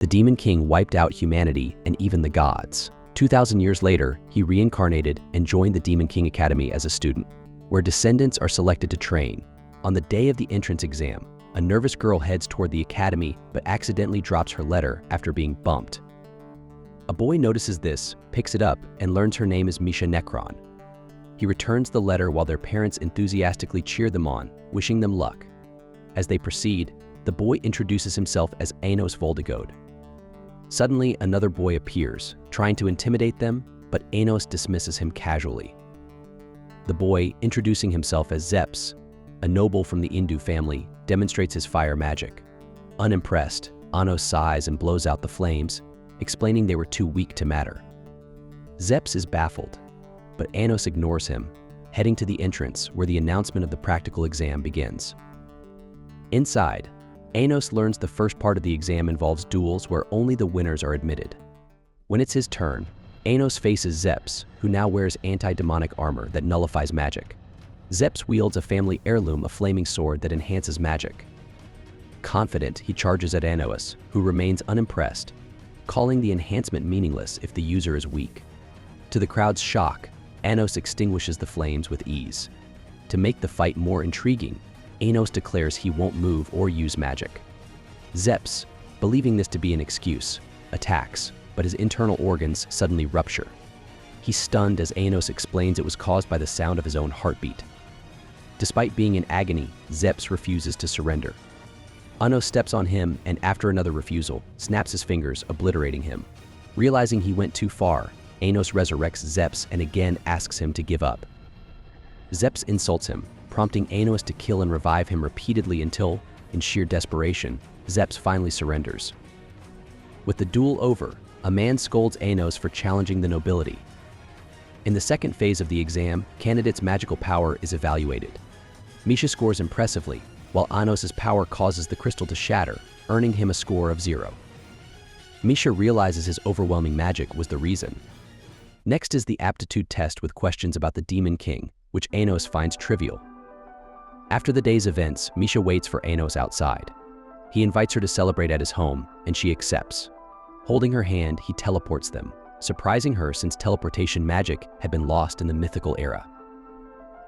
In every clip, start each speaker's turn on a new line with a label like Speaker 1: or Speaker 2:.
Speaker 1: The Demon King wiped out humanity and even the gods. 2,000 years later, he reincarnated and joined the Demon King Academy as a student, where descendants are selected to train. On the day of the entrance exam, a nervous girl heads toward the academy but accidentally drops her letter after being bumped. A boy notices this, picks it up, and learns her name is Misha Necron. He returns the letter while their parents enthusiastically cheer them on, wishing them luck. As they proceed, the boy introduces himself as Anos Voldigode. Suddenly, another boy appears, trying to intimidate them, but Anos dismisses him casually. The boy, introducing himself as Zeps, a noble from the Indu family, demonstrates his fire magic. Unimpressed, Anos sighs and blows out the flames, explaining they were too weak to matter. Zeps is baffled, but Anos ignores him, heading to the entrance where the announcement of the practical exam begins. Inside, Anos learns the first part of the exam involves duels where only the winners are admitted. When it's his turn, Anos faces Zeps, who now wears anti-demonic armor that nullifies magic. Zeps wields a family heirloom, a flaming sword that enhances magic. Confident, he charges at Anos, who remains unimpressed, calling the enhancement meaningless if the user is weak. To the crowd's shock, Anos extinguishes the flames with ease. To make the fight more intriguing, Anos declares he won't move or use magic. Zeps, believing this to be an excuse, attacks, but his internal organs suddenly rupture. He's stunned as Anos explains it was caused by the sound of his own heartbeat. Despite being in agony, Zeps refuses to surrender. Anos steps on him and, after another refusal, snaps his fingers, obliterating him. Realizing he went too far, Anos resurrects Zeps and again asks him to give up. Zeps insults him, prompting Anos to kill and revive him repeatedly until, in sheer desperation, Zeps finally surrenders. With the duel over, a man scolds Anos for challenging the nobility. In the second phase of the exam, candidate's magical power is evaluated. Misha scores impressively, while Anos' power causes the crystal to shatter, earning him a score of 0. Misha realizes his overwhelming magic was the reason. Next is the aptitude test with questions about the Demon King, which Anos finds trivial. After the day's events, Misha waits for Anos outside. He invites her to celebrate at his home, and she accepts. Holding her hand, he teleports them, surprising her since teleportation magic had been lost in the mythical era.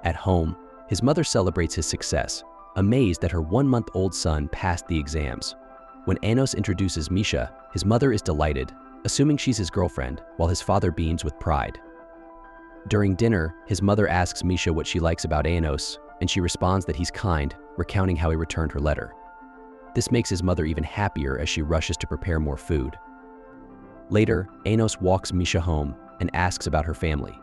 Speaker 1: At home, his mother celebrates his success, amazed that her 1-month-old son passed the exams. When Anos introduces Misha, his mother is delighted, assuming she's his girlfriend, while his father beams with pride. During dinner, his mother asks Misha what she likes about Anos, and she responds that he's kind, recounting how he returned her letter. This makes his mother even happier as she rushes to prepare more food. Later, Anos walks Misha home and asks about her family.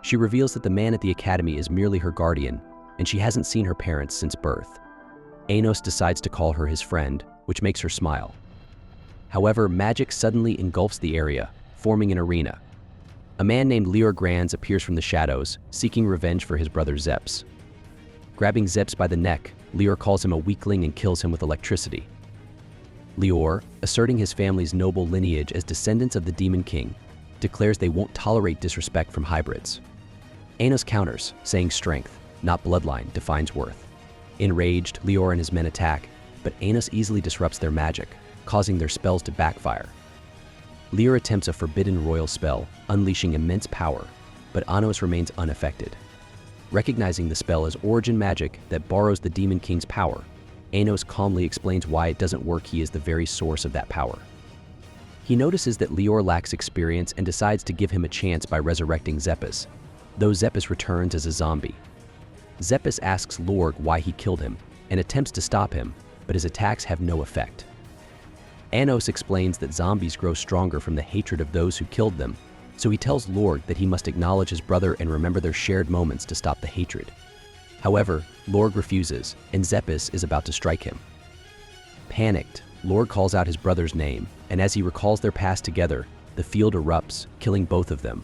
Speaker 1: She reveals that the man at the academy is merely her guardian, and she hasn't seen her parents since birth. Anos decides to call her his friend, which makes her smile. However, magic suddenly engulfs the area, forming an arena. A man named Lior Granz appears from the shadows, seeking revenge for his brother Zeps. Grabbing Zeps by the neck, Lior calls him a weakling and kills him with electricity. Lior, asserting his family's noble lineage as descendants of the Demon King, declares they won't tolerate disrespect from hybrids. Anos counters, saying strength, not bloodline, defines worth. Enraged, Lior and his men attack, but Anos easily disrupts their magic, causing their spells to backfire. Lior attempts a forbidden royal spell, unleashing immense power, but Anos remains unaffected. Recognizing the spell as origin magic that borrows the Demon King's power, Anos calmly explains why it doesn't work. He is the very source of that power. He notices that Lior lacks experience and decides to give him a chance by resurrecting Zeppes, though Zeppes returns as a zombie. Zeppes asks Lorg why he killed him and attempts to stop him, but his attacks have no effect. Anos explains that zombies grow stronger from the hatred of those who killed them, so he tells Lorg that he must acknowledge his brother and remember their shared moments to stop the hatred. However, Lorg refuses, and Zeppes is about to strike him. Panicked, Lorg calls out his brother's name, and as he recalls their past together, the field erupts, killing both of them.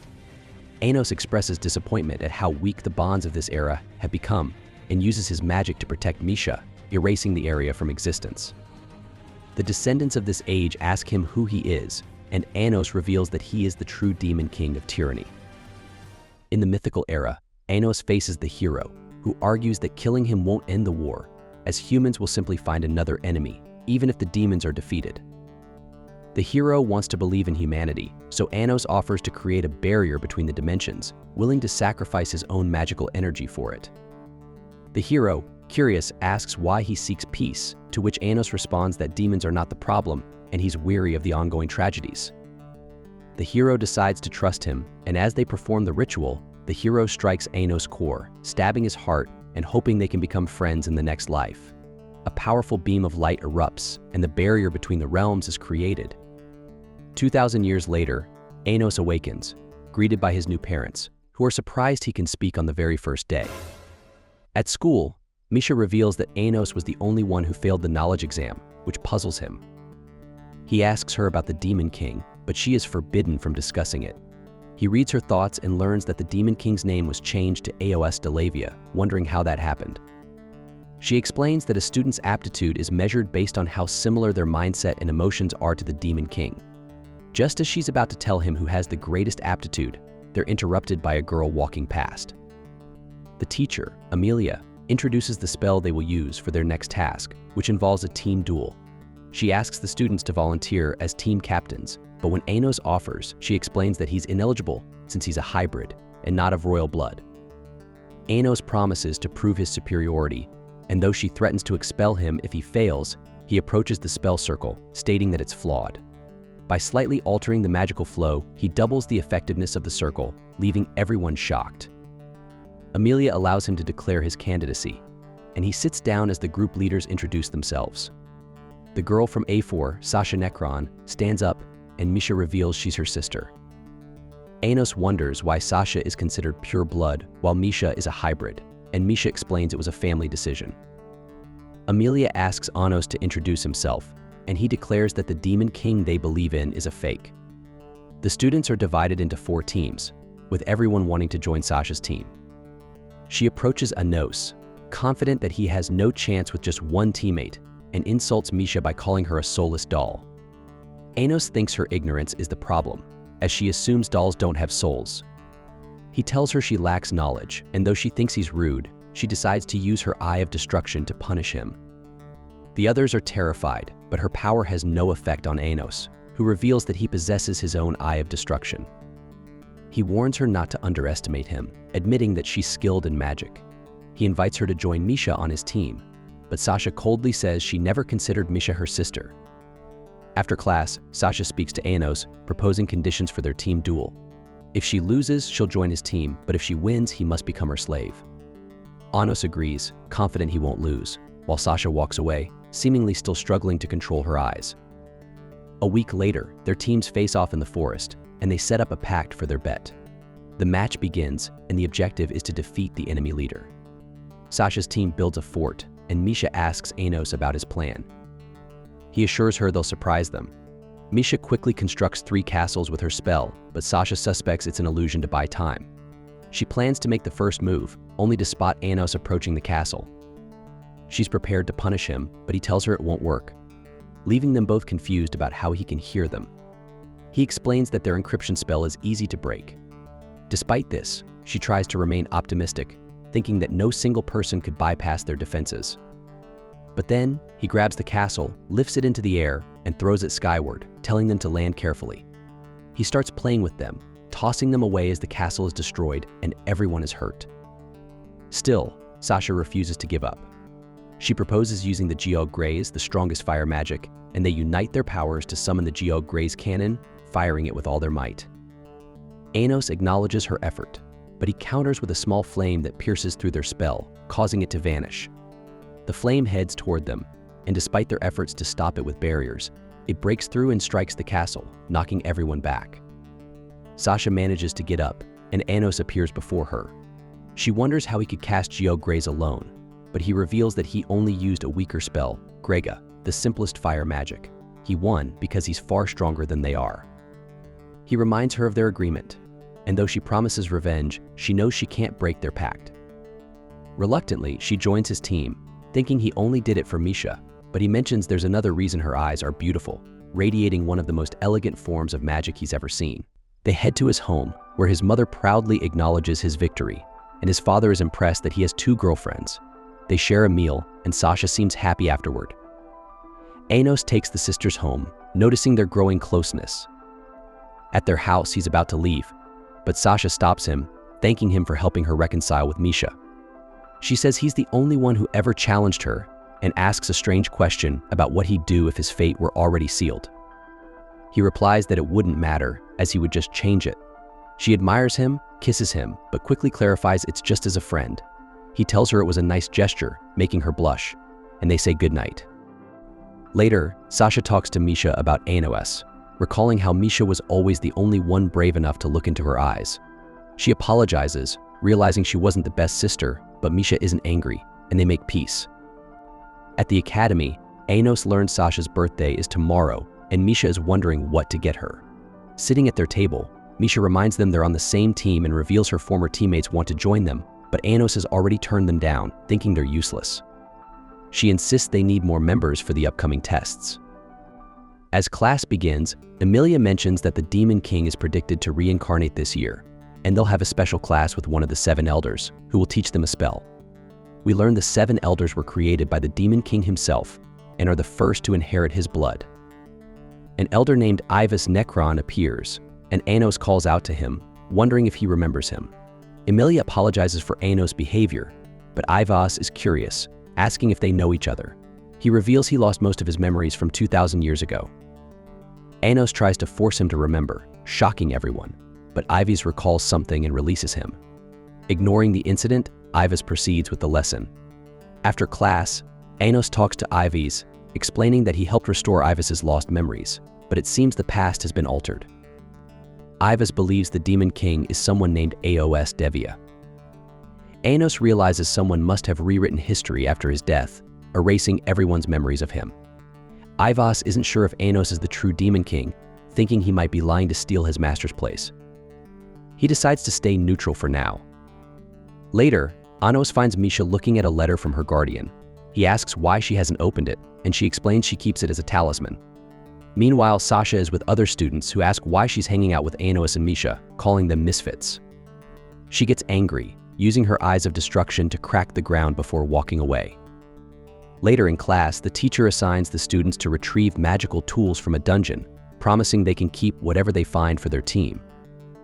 Speaker 1: Anos expresses disappointment at how weak the bonds of this era have become, and uses his magic to protect Misha, erasing the area from existence. The descendants of this age ask him who he is, and Anos reveals that he is the true Demon King of tyranny. In the mythical era, Anos faces the hero, who argues that killing him won't end the war, as humans will simply find another enemy, even if the demons are defeated. The hero wants to believe in humanity, so Anos offers to create a barrier between the dimensions, willing to sacrifice his own magical energy for it. The hero, curious, asks why he seeks peace, to which Anos responds that demons are not the problem, and he's weary of the ongoing tragedies. The hero decides to trust him, and as they perform the ritual, the hero strikes Anos' core, stabbing his heart and hoping they can become friends in the next life. A powerful beam of light erupts, and the barrier between the realms is created. 2,000 years later, Anos awakens, greeted by his new parents, who are surprised he can speak on the very first day. At school, Misha reveals that Anos was the only one who failed the knowledge exam, which puzzles him. He asks her about the Demon King, but she is forbidden from discussing it. He reads her thoughts and learns that the Demon King's name was changed to Aos Delavia, wondering how that happened. She explains that a student's aptitude is measured based on how similar their mindset and emotions are to the Demon King. Just as she's about to tell him who has the greatest aptitude, they're interrupted by a girl walking past. The teacher, Amelia, introduces the spell they will use for their next task, which involves a team duel. She asks the students to volunteer as team captains, but when Anos offers, she explains that he's ineligible since he's a hybrid and not of royal blood. Anos promises to prove his superiority, and though she threatens to expel him if he fails, he approaches the spell circle, stating that it's flawed. By slightly altering the magical flow, he doubles the effectiveness of the circle, leaving everyone shocked. Amelia allows him to declare his candidacy, and he sits down as the group leaders introduce themselves. The girl from A4, Sasha Necron, stands up, and Misha reveals she's her sister. Anos wonders why Sasha is considered pure blood, while Misha is a hybrid, and Misha explains it was a family decision. Amelia asks Anos to introduce himself, and he declares that the Demon King they believe in is a fake. The students are divided into 4 teams, with everyone wanting to join Sasha's team. She approaches Anos, confident that he has no chance with just one teammate, and insults Misha by calling her a soulless doll. Anos thinks her ignorance is the problem, as she assumes dolls don't have souls. He tells her she lacks knowledge, and though she thinks he's rude, she decides to use her Eye of Destruction to punish him. The others are terrified, but her power has no effect on Anos, who reveals that he possesses his own Eye of Destruction. He warns her not to underestimate him, admitting that she's skilled in magic. He invites her to join Misha on his team, but Sasha coldly says she never considered Misha her sister. After class, Sasha speaks to Anos, proposing conditions for their team duel. If she loses, she'll join his team, but if she wins, he must become her slave. Anos agrees, confident he won't lose, while Sasha walks away, seemingly still struggling to control her eyes. A week later, their teams face off in the forest, and they set up a pact for their bet. The match begins, and the objective is to defeat the enemy leader. Sasha's team builds a fort, and Misha asks Anos about his plan. He assures her they'll surprise them. Misha quickly constructs 3 castles with her spell, but Sasha suspects it's an illusion to buy time. She plans to make the first move, only to spot Anos approaching the castle. She's prepared to punish him, but he tells her it won't work, leaving them both confused about how he can hear them. He explains that their encryption spell is easy to break. Despite this, she tries to remain optimistic, thinking that no single person could bypass their defenses. But then, he grabs the castle, lifts it into the air, and throws it skyward, telling them to land carefully. He starts playing with them, tossing them away as the castle is destroyed and everyone is hurt. Still, Sasha refuses to give up. She proposes using the Geog Greys, the strongest fire magic, and they unite their powers to summon the Geog Greys cannon, firing it with all their might. Anos acknowledges her effort, but he counters with a small flame that pierces through their spell, causing it to vanish. The flame heads toward them, and despite their efforts to stop it with barriers, it breaks through and strikes the castle, knocking everyone back. Sasha manages to get up, and Anos appears before her. She wonders how he could cast Geog Greys alone, but he reveals that he only used a weaker spell, Grega, the simplest fire magic. He won because he's far stronger than they are. He reminds her of their agreement, and though she promises revenge, she knows she can't break their pact. Reluctantly, she joins his team, thinking he only did it for Misha, but he mentions there's another reason her eyes are beautiful, radiating one of the most elegant forms of magic he's ever seen. They head to his home, where his mother proudly acknowledges his victory, and his father is impressed that he has 2 girlfriends. They share a meal, and Sasha seems happy afterward. Anos takes the sisters home, noticing their growing closeness. At their house, he's about to leave, but Sasha stops him, thanking him for helping her reconcile with Misha. She says he's the only one who ever challenged her and asks a strange question about what he'd do if his fate were already sealed. He replies that it wouldn't matter, as he would just change it. She admires him, kisses him, but quickly clarifies it's just as a friend. He tells her it was a nice gesture, making her blush, and they say goodnight. Later, Sasha talks to Misha about Anos, recalling how Misha was always the only one brave enough to look into her eyes. She apologizes, realizing she wasn't the best sister, but Misha isn't angry, and they make peace. At the academy, Anos learns Sasha's birthday is tomorrow, and Misha is wondering what to get her. Sitting at their table, Misha reminds them they're on the same team and reveals her former teammates want to join them, but Anos has already turned them down, thinking they're useless. She insists they need more members for the upcoming tests. As class begins, Emilia mentions that the Demon King is predicted to reincarnate this year, and they'll have a special class with one of the 7 elders, who will teach them a spell. We learn the 7 elders were created by the Demon King himself, and are the first to inherit his blood. An elder named Ivas Necron appears, and Anos calls out to him, wondering if he remembers him. Emilia apologizes for Anos' behavior, but Ivas is curious, asking if they know each other. He reveals he lost most of his memories from 2,000 years ago. Anos tries to force him to remember, shocking everyone, but Ivas recalls something and releases him. Ignoring the incident, Ivas proceeds with the lesson. After class, Anos talks to Ivas, explaining that he helped restore Ivas' lost memories, but it seems the past has been altered. Ivas believes the Demon King is someone named Aos Devia. Anos realizes someone must have rewritten history after his death, erasing everyone's memories of him. Ivas isn't sure if Anos is the true Demon King, thinking he might be lying to steal his master's place. He decides to stay neutral for now. Later, Anos finds Misha looking at a letter from her guardian. He asks why she hasn't opened it, and she explains she keeps it as a talisman. Meanwhile, Sasha is with other students who ask why she's hanging out with Anos and Misha, calling them misfits. She gets angry, using her eyes of destruction to crack the ground before walking away. Later in class, the teacher assigns the students to retrieve magical tools from a dungeon, promising they can keep whatever they find for their team.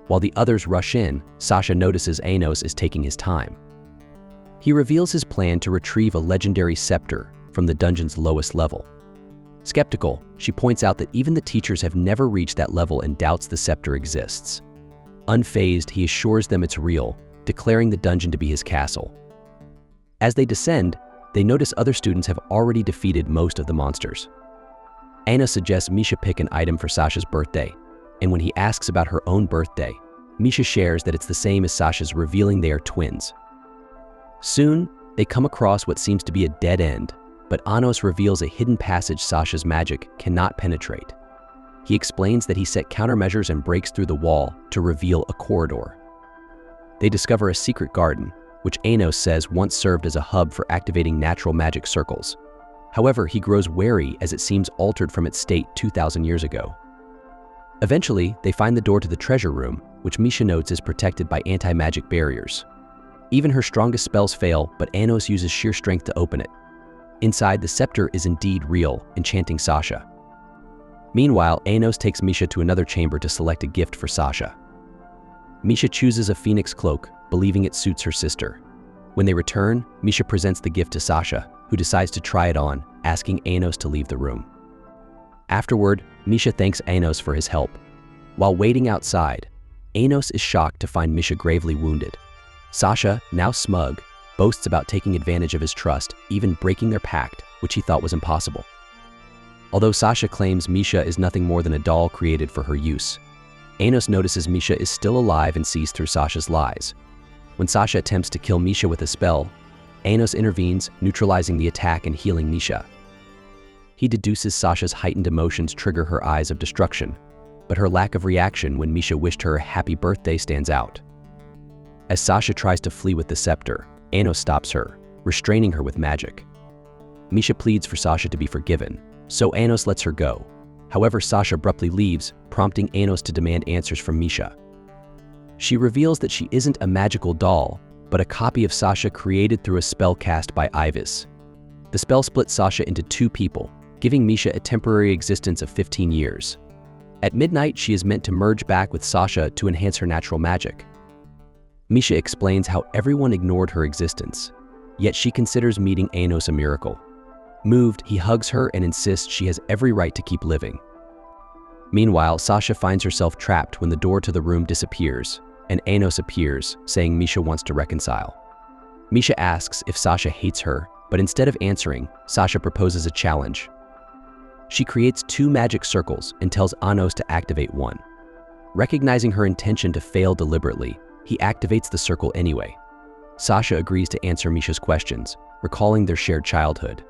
Speaker 1: While the others rush in, Sasha notices Anos is taking his time. He reveals his plan to retrieve a legendary scepter from the dungeon's lowest level. Skeptical, she points out that even the teachers have never reached that level and doubts the scepter exists. Unfazed, he assures them it's real, declaring the dungeon to be his castle. As they descend, they notice other students have already defeated most of the monsters. Anna suggests Misha pick an item for Sasha's birthday, and when he asks about her own birthday, Misha shares that it's the same as Sasha's, revealing they are twins. Soon, they come across what seems to be a dead end, but Anos reveals a hidden passage Sasha's magic cannot penetrate. He explains that he set countermeasures and breaks through the wall to reveal a corridor. They discover a secret garden, which Anos says once served as a hub for activating natural magic circles. However, he grows wary as it seems altered from its state 2,000 years ago. Eventually, they find the door to the treasure room, which Misha notes is protected by anti-magic barriers. Even her strongest spells fail, but Anos uses sheer strength to open it. Inside, the scepter is indeed real, enchanting Sasha. Meanwhile, Anos takes Misha to another chamber to select a gift for Sasha. Misha chooses a phoenix cloak, believing it suits her sister. When they return, Misha presents the gift to Sasha, who decides to try it on, asking Anos to leave the room. Afterward, Misha thanks Anos for his help. While waiting outside, Anos is shocked to find Misha gravely wounded. Sasha, now smug, boasts about taking advantage of his trust, even breaking their pact, which he thought was impossible. Although Sasha claims Misha is nothing more than a doll created for her use, Anos notices Misha is still alive and sees through Sasha's lies. When Sasha attempts to kill Misha with a spell, Anos intervenes, neutralizing the attack and healing Misha. He deduces Sasha's heightened emotions trigger her eyes of destruction, but her lack of reaction when Misha wished her a happy birthday stands out. As Sasha tries to flee with the scepter, Anos stops her, restraining her with magic. Misha pleads for Sasha to be forgiven, so Anos lets her go. However, Sasha abruptly leaves, prompting Anos to demand answers from Misha. She reveals that she isn't a magical doll, but a copy of Sasha created through a spell cast by Ivas. The spell splits Sasha into two people, giving Misha a temporary existence of 15 years. At midnight, she is meant to merge back with Sasha to enhance her natural magic. Misha explains how everyone ignored her existence, yet she considers meeting Anos a miracle. Moved, he hugs her and insists she has every right to keep living. Meanwhile, Sasha finds herself trapped when the door to the room disappears, and Anos appears, saying Misha wants to reconcile. Misha asks if Sasha hates her, but instead of answering, Sasha proposes a challenge. She creates 2 magic circles and tells Anos to activate one. Recognizing her intention to fail deliberately, he activates the circle anyway. Sasha agrees to answer Misha's questions, recalling their shared childhood.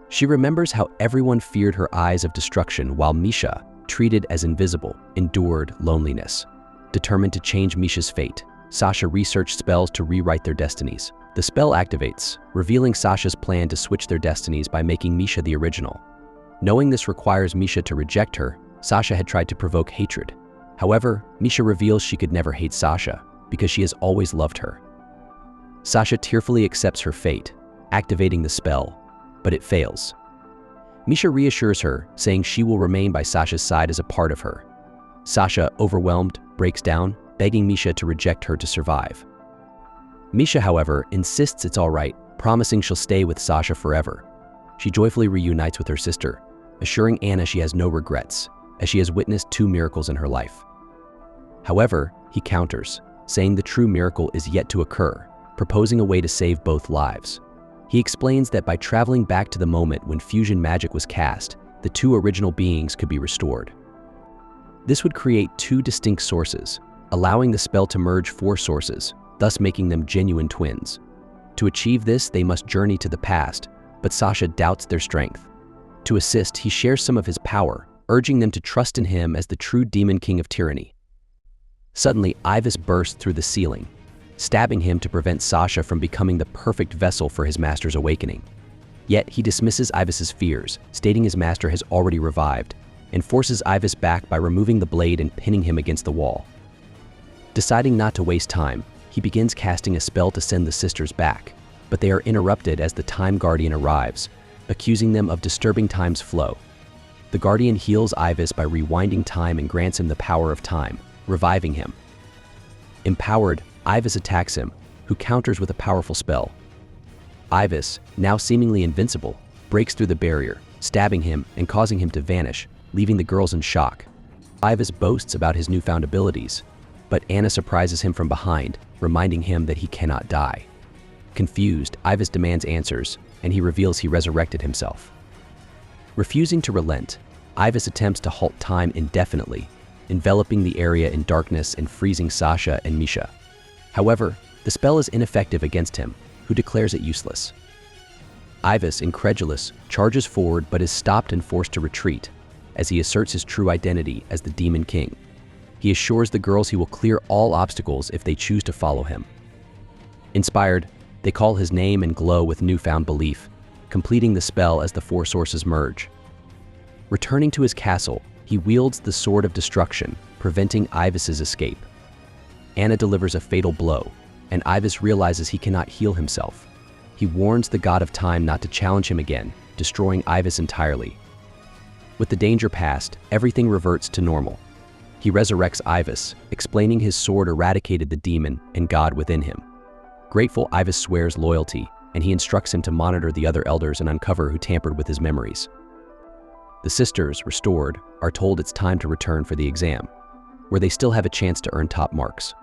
Speaker 1: She remembers how everyone feared her eyes of destruction while Misha, treated as invisible, endured loneliness. Determined to change Misha's fate, Sasha researched spells to rewrite their destinies. The spell activates, revealing Sasha's plan to switch their destinies by making Misha the original. Knowing this requires Misha to reject her, Sasha had tried to provoke hatred. However, Misha reveals she could never hate Sasha because she has always loved her. Sasha tearfully accepts her fate, activating the spell, but it fails. Misha reassures her, saying she will remain by Sasha's side as a part of her. Sasha, overwhelmed, breaks down, begging Misha to reject her to survive. Misha, however, insists it's all right, promising she'll stay with Sasha forever. She joyfully reunites with her sister, assuring Anna she has no regrets, as she has witnessed 2 miracles in her life. However, he counters, saying the true miracle is yet to occur, proposing a way to save both lives. He explains that by traveling back to the moment when fusion magic was cast, the 2 original beings could be restored. This would create 2 distinct sources, allowing the spell to merge 4 sources, thus making them genuine twins. To achieve this, they must journey to the past, but Sasha doubts their strength. To assist, he shares some of his power, urging them to trust in him as the true demon king of tyranny. Suddenly, Ivis bursts through the ceiling, stabbing him to prevent Sasha from becoming the perfect vessel for his master's awakening. Yet, he dismisses Ivis's fears, stating his master has already revived, and forces Ivis back by removing the blade and pinning him against the wall. Deciding not to waste time, he begins casting a spell to send the sisters back, but they are interrupted as the Time Guardian arrives, accusing them of disturbing time's flow. The Guardian heals Ivis by rewinding time and grants him the power of time, reviving him. Empowered, Ivis attacks him, who counters with a powerful spell. Ivis, now seemingly invincible, breaks through the barrier, stabbing him and causing him to vanish, leaving the girls in shock. Ivis boasts about his newfound abilities, but Anna surprises him from behind, reminding him that he cannot die. Confused, Ivis demands answers, and he reveals he resurrected himself. Refusing to relent, Ivis attempts to halt time indefinitely, enveloping the area in darkness and freezing Sasha and Misha. However, the spell is ineffective against him, who declares it useless. Ivis, incredulous, charges forward but is stopped and forced to retreat, as he asserts his true identity as the Demon King. He assures the girls he will clear all obstacles if they choose to follow him. Inspired, they call his name and glow with newfound belief, completing the spell as the 4 sources merge. Returning to his castle, he wields the Sword of Destruction, preventing Ivis's escape. Anna delivers a fatal blow, and Ivis realizes he cannot heal himself. He warns the God of Time not to challenge him again, destroying Ivis entirely. With the danger past, everything reverts to normal. He resurrects Ivis, explaining his sword eradicated the demon and God within him. Grateful, Ivis swears loyalty, and he instructs him to monitor the other elders and uncover who tampered with his memories. The sisters, restored, are told it's time to return for the exam, where they still have a chance to earn top marks.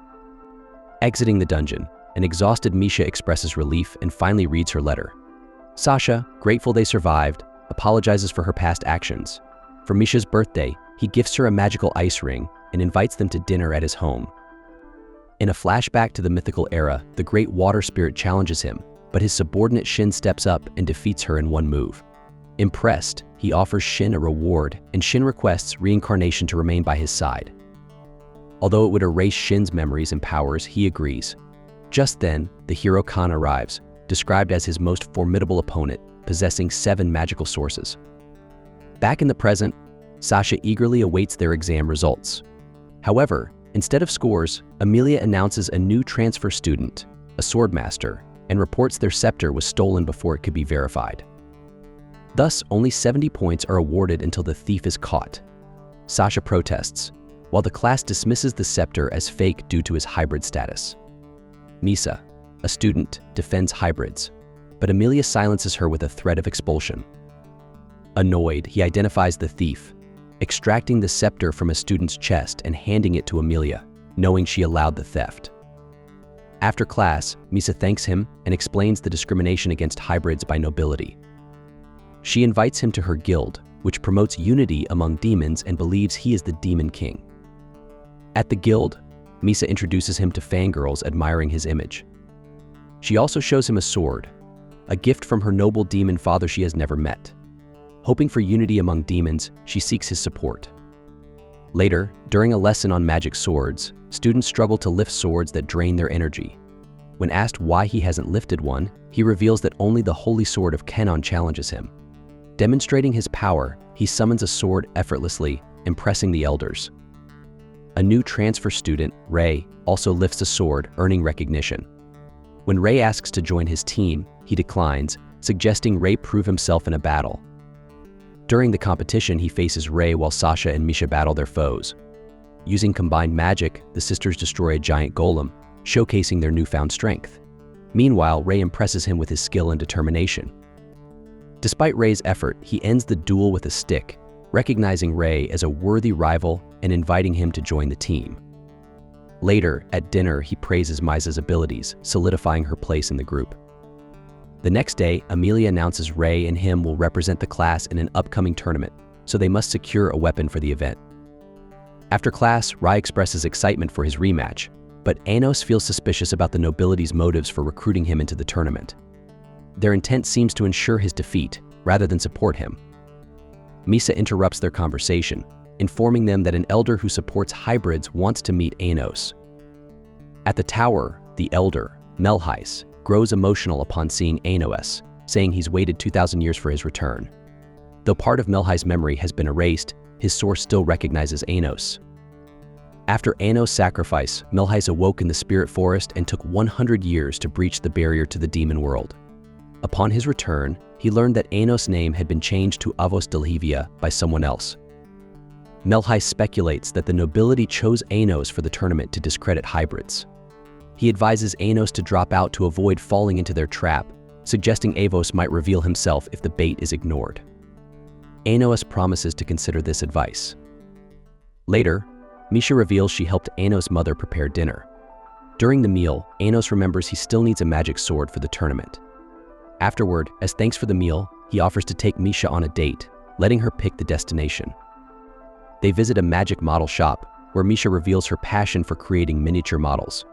Speaker 1: Exiting the dungeon, an exhausted Misha expresses relief and finally reads her letter. Sasha, grateful they survived, apologizes for her past actions. For Misha's birthday, he gifts her a magical ice ring and invites them to dinner at his home. In a flashback to the mythical era, the great water spirit challenges him, but his subordinate Shin steps up and defeats her in one move. Impressed, he offers Shin a reward, and Shin requests Reincarnation to remain by his side. Although it would erase Shin's memories and powers, he agrees. Just then, the hero Khan arrives, described as his most formidable opponent, possessing 7 magical sources. Back in the present, Sasha eagerly awaits their exam results. However, instead of scores, Amelia announces a new transfer student, a swordmaster, and reports their scepter was stolen before it could be verified. Thus, only 70 points are awarded until the thief is caught. Sasha protests, while the class dismisses the scepter as fake due to his hybrid status. Misa, a student, defends hybrids, but Amelia silences her with a threat of expulsion. Annoyed, he identifies the thief, extracting the scepter from a student's chest and handing it to Amelia, knowing she allowed the theft. After class, Misa thanks him and explains the discrimination against hybrids by nobility. She invites him to her guild, which promotes unity among demons and believes he is the Demon King. At the guild, Misa introduces him to fangirls admiring his image. She also shows him a sword, a gift from her noble demon father she has never met. Hoping for unity among demons, she seeks his support. Later, during a lesson on magic swords, students struggle to lift swords that drain their energy. When asked why he hasn't lifted one, he reveals that only the holy sword of Kenon challenges him. Demonstrating his power, he summons a sword effortlessly, impressing the elders. A new transfer student, Ray, also lifts a sword, earning recognition. When Ray asks to join his team, he declines, suggesting Ray prove himself in a battle. During the competition, he faces Ray while Sasha and Misha battle their foes. Using combined magic, the sisters destroy a giant golem, showcasing their newfound strength. Meanwhile, Ray impresses him with his skill and determination. Despite Ray's effort, he ends the duel with a stick, recognizing Ray as a worthy rival and inviting him to join the team. Later, at dinner, he praises Misa's abilities, solidifying her place in the group. The next day, Amelia announces Ray and him will represent the class in an upcoming tournament, so they must secure a weapon for the event. After class, Rai expresses excitement for his rematch, but Anos feels suspicious about the nobility's motives for recruiting him into the tournament. Their intent seems to ensure his defeat, rather than support him. Misa interrupts their conversation, informing them that an elder who supports hybrids wants to meet Anos. At the tower, the elder, Melhais, grows emotional upon seeing Anos, saying he's waited 2,000 years for his return. Though part of Melhais' memory has been erased, his source still recognizes Anos. After Anos' sacrifice, Melhais awoke in the spirit forest and took 100 years to breach the barrier to the demon world. Upon his return, he learned that Anos' name had been changed to Avos Delhevia by someone else. Melhais speculates that the nobility chose Anos for the tournament to discredit hybrids. He advises Anos to drop out to avoid falling into their trap, suggesting Avos might reveal himself if the bait is ignored. Anos promises to consider this advice. Later, Misha reveals she helped Anos' mother prepare dinner. During the meal, Anos remembers he still needs a magic sword for the tournament. Afterward, as thanks for the meal, he offers to take Misha on a date, letting her pick the destination. They visit a magic model shop, where Misha reveals her passion for creating miniature models.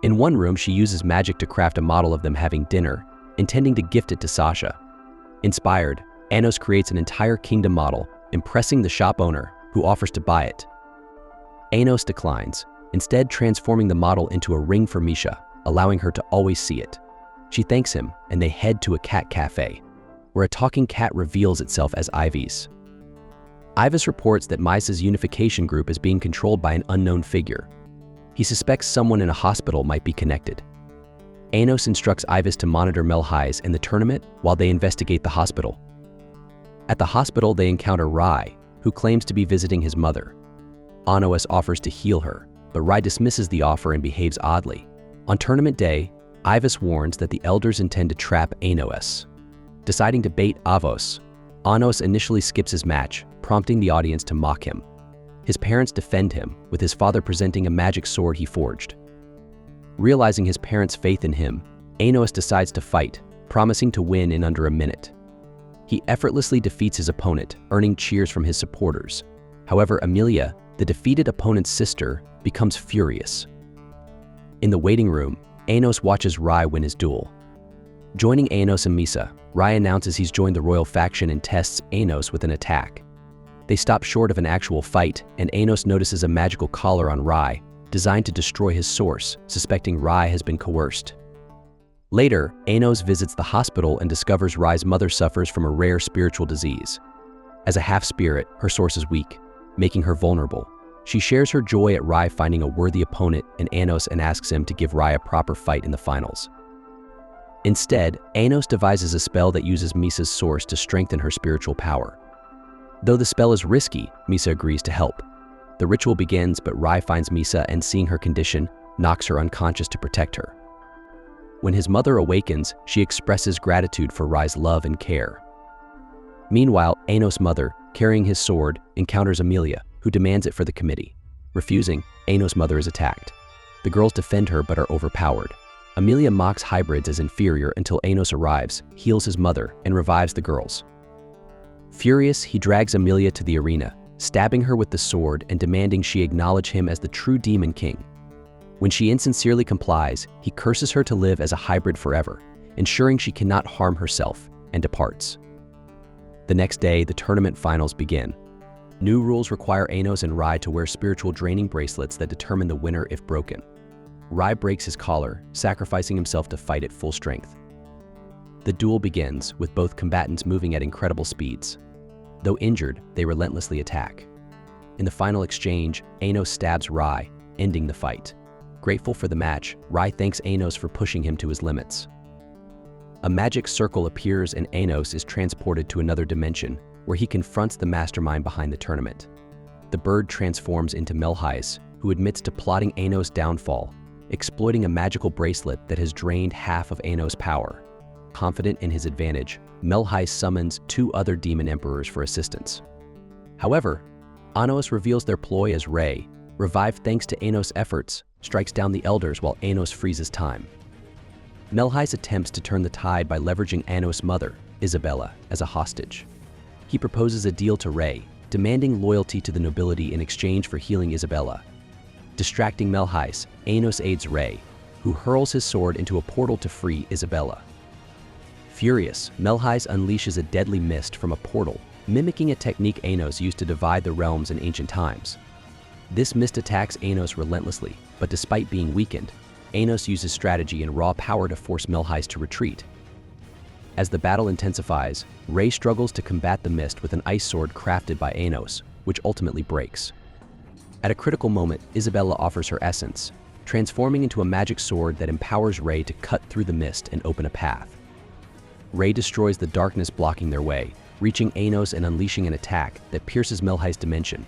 Speaker 1: In one room, she uses magic to craft a model of them having dinner, intending to gift it to Sasha. Inspired, Anos creates an entire kingdom model, impressing the shop owner, who offers to buy it. Anos declines, instead transforming the model into a ring for Misha, allowing her to always see it. She thanks him, and they head to a cat cafe, where a talking cat reveals itself as Ivy's. Ivis reports that Misa's unification group is being controlled by an unknown figure. He suspects someone in a hospital might be connected. Anos instructs Ivis to monitor Melhais and the tournament while they investigate the hospital. At the hospital, they encounter Rai, who claims to be visiting his mother. Anos offers to heal her, but Rai dismisses the offer and behaves oddly. On tournament day, Ivis warns that the elders intend to trap Anos. Deciding to bait Avos, Anos initially skips his match, prompting the audience to mock him. His parents defend him, with his father presenting a magic sword he forged. Realizing his parents' faith in him, Anos decides to fight, promising to win in under a minute. He effortlessly defeats his opponent, earning cheers from his supporters. However, Amelia, the defeated opponent's sister, becomes furious. In the waiting room, Anos watches Rai win his duel. Joining Anos and Misa, Rai announces he's joined the royal faction and tests Anos with an attack. They stop short of an actual fight, and Anos notices a magical collar on Rai, designed to destroy his source, suspecting Rai has been coerced. Later, Anos visits the hospital and discovers Rai's mother suffers from a rare spiritual disease. As a half-spirit, her source is weak, making her vulnerable. She shares her joy at Rai finding a worthy opponent in Anos and asks him to give Rai a proper fight in the finals. Instead, Anos devises a spell that uses Misa's source to strengthen her spiritual power. Though the spell is risky, Misa agrees to help. The ritual begins, but Rai finds Misa and, seeing her condition, knocks her unconscious to protect her. When his mother awakens, she expresses gratitude for Rai's love and care. Meanwhile, Anos' mother, carrying his sword, encounters Amelia, who demands it for the committee. Refusing, Anos' mother is attacked. The girls defend her but are overpowered. Amelia mocks hybrids as inferior until Anos arrives, heals his mother, and revives the girls. Furious, he drags Amelia to the arena, stabbing her with the sword and demanding she acknowledge him as the true Demon King. When she insincerely complies, he curses her to live as a hybrid forever, ensuring she cannot harm herself, and departs. The next day, the tournament finals begin. New rules require Anos and Rai to wear spiritual draining bracelets that determine the winner if broken. Rai breaks his collar, sacrificing himself to fight at full strength. The duel begins, with both combatants moving at incredible speeds. Though injured, they relentlessly attack. In the final exchange, Anos stabs Rai, ending the fight. Grateful for the match, Rai thanks Anos for pushing him to his limits. A magic circle appears and Anos is transported to another dimension, where he confronts the mastermind behind the tournament. The bird transforms into Melhais, who admits to plotting Anos' downfall, exploiting a magical bracelet that has drained half of Anos' power. Confident in his advantage, Melhais summons 2 other demon emperors for assistance. However, Anos reveals their ploy as Ray, revived thanks to Anos' efforts, strikes down the elders while Anos freezes time. Melhais attempts to turn the tide by leveraging Anos' mother, Isabella, as a hostage. He proposes a deal to Ray, demanding loyalty to the nobility in exchange for healing Isabella. Distracting Melhais, Anos aids Ray, who hurls his sword into a portal to free Isabella. Furious, Melhais unleashes a deadly mist from a portal, mimicking a technique Anos used to divide the realms in ancient times. This mist attacks Anos relentlessly, but despite being weakened, Anos uses strategy and raw power to force Melhais to retreat. As the battle intensifies, Ray struggles to combat the mist with an ice sword crafted by Anos, which ultimately breaks. At a critical moment, Isabella offers her essence, transforming into a magic sword that empowers Ray to cut through the mist and open a path. Ray destroys the darkness blocking their way, reaching Anos and unleashing an attack that pierces Melhais' dimension.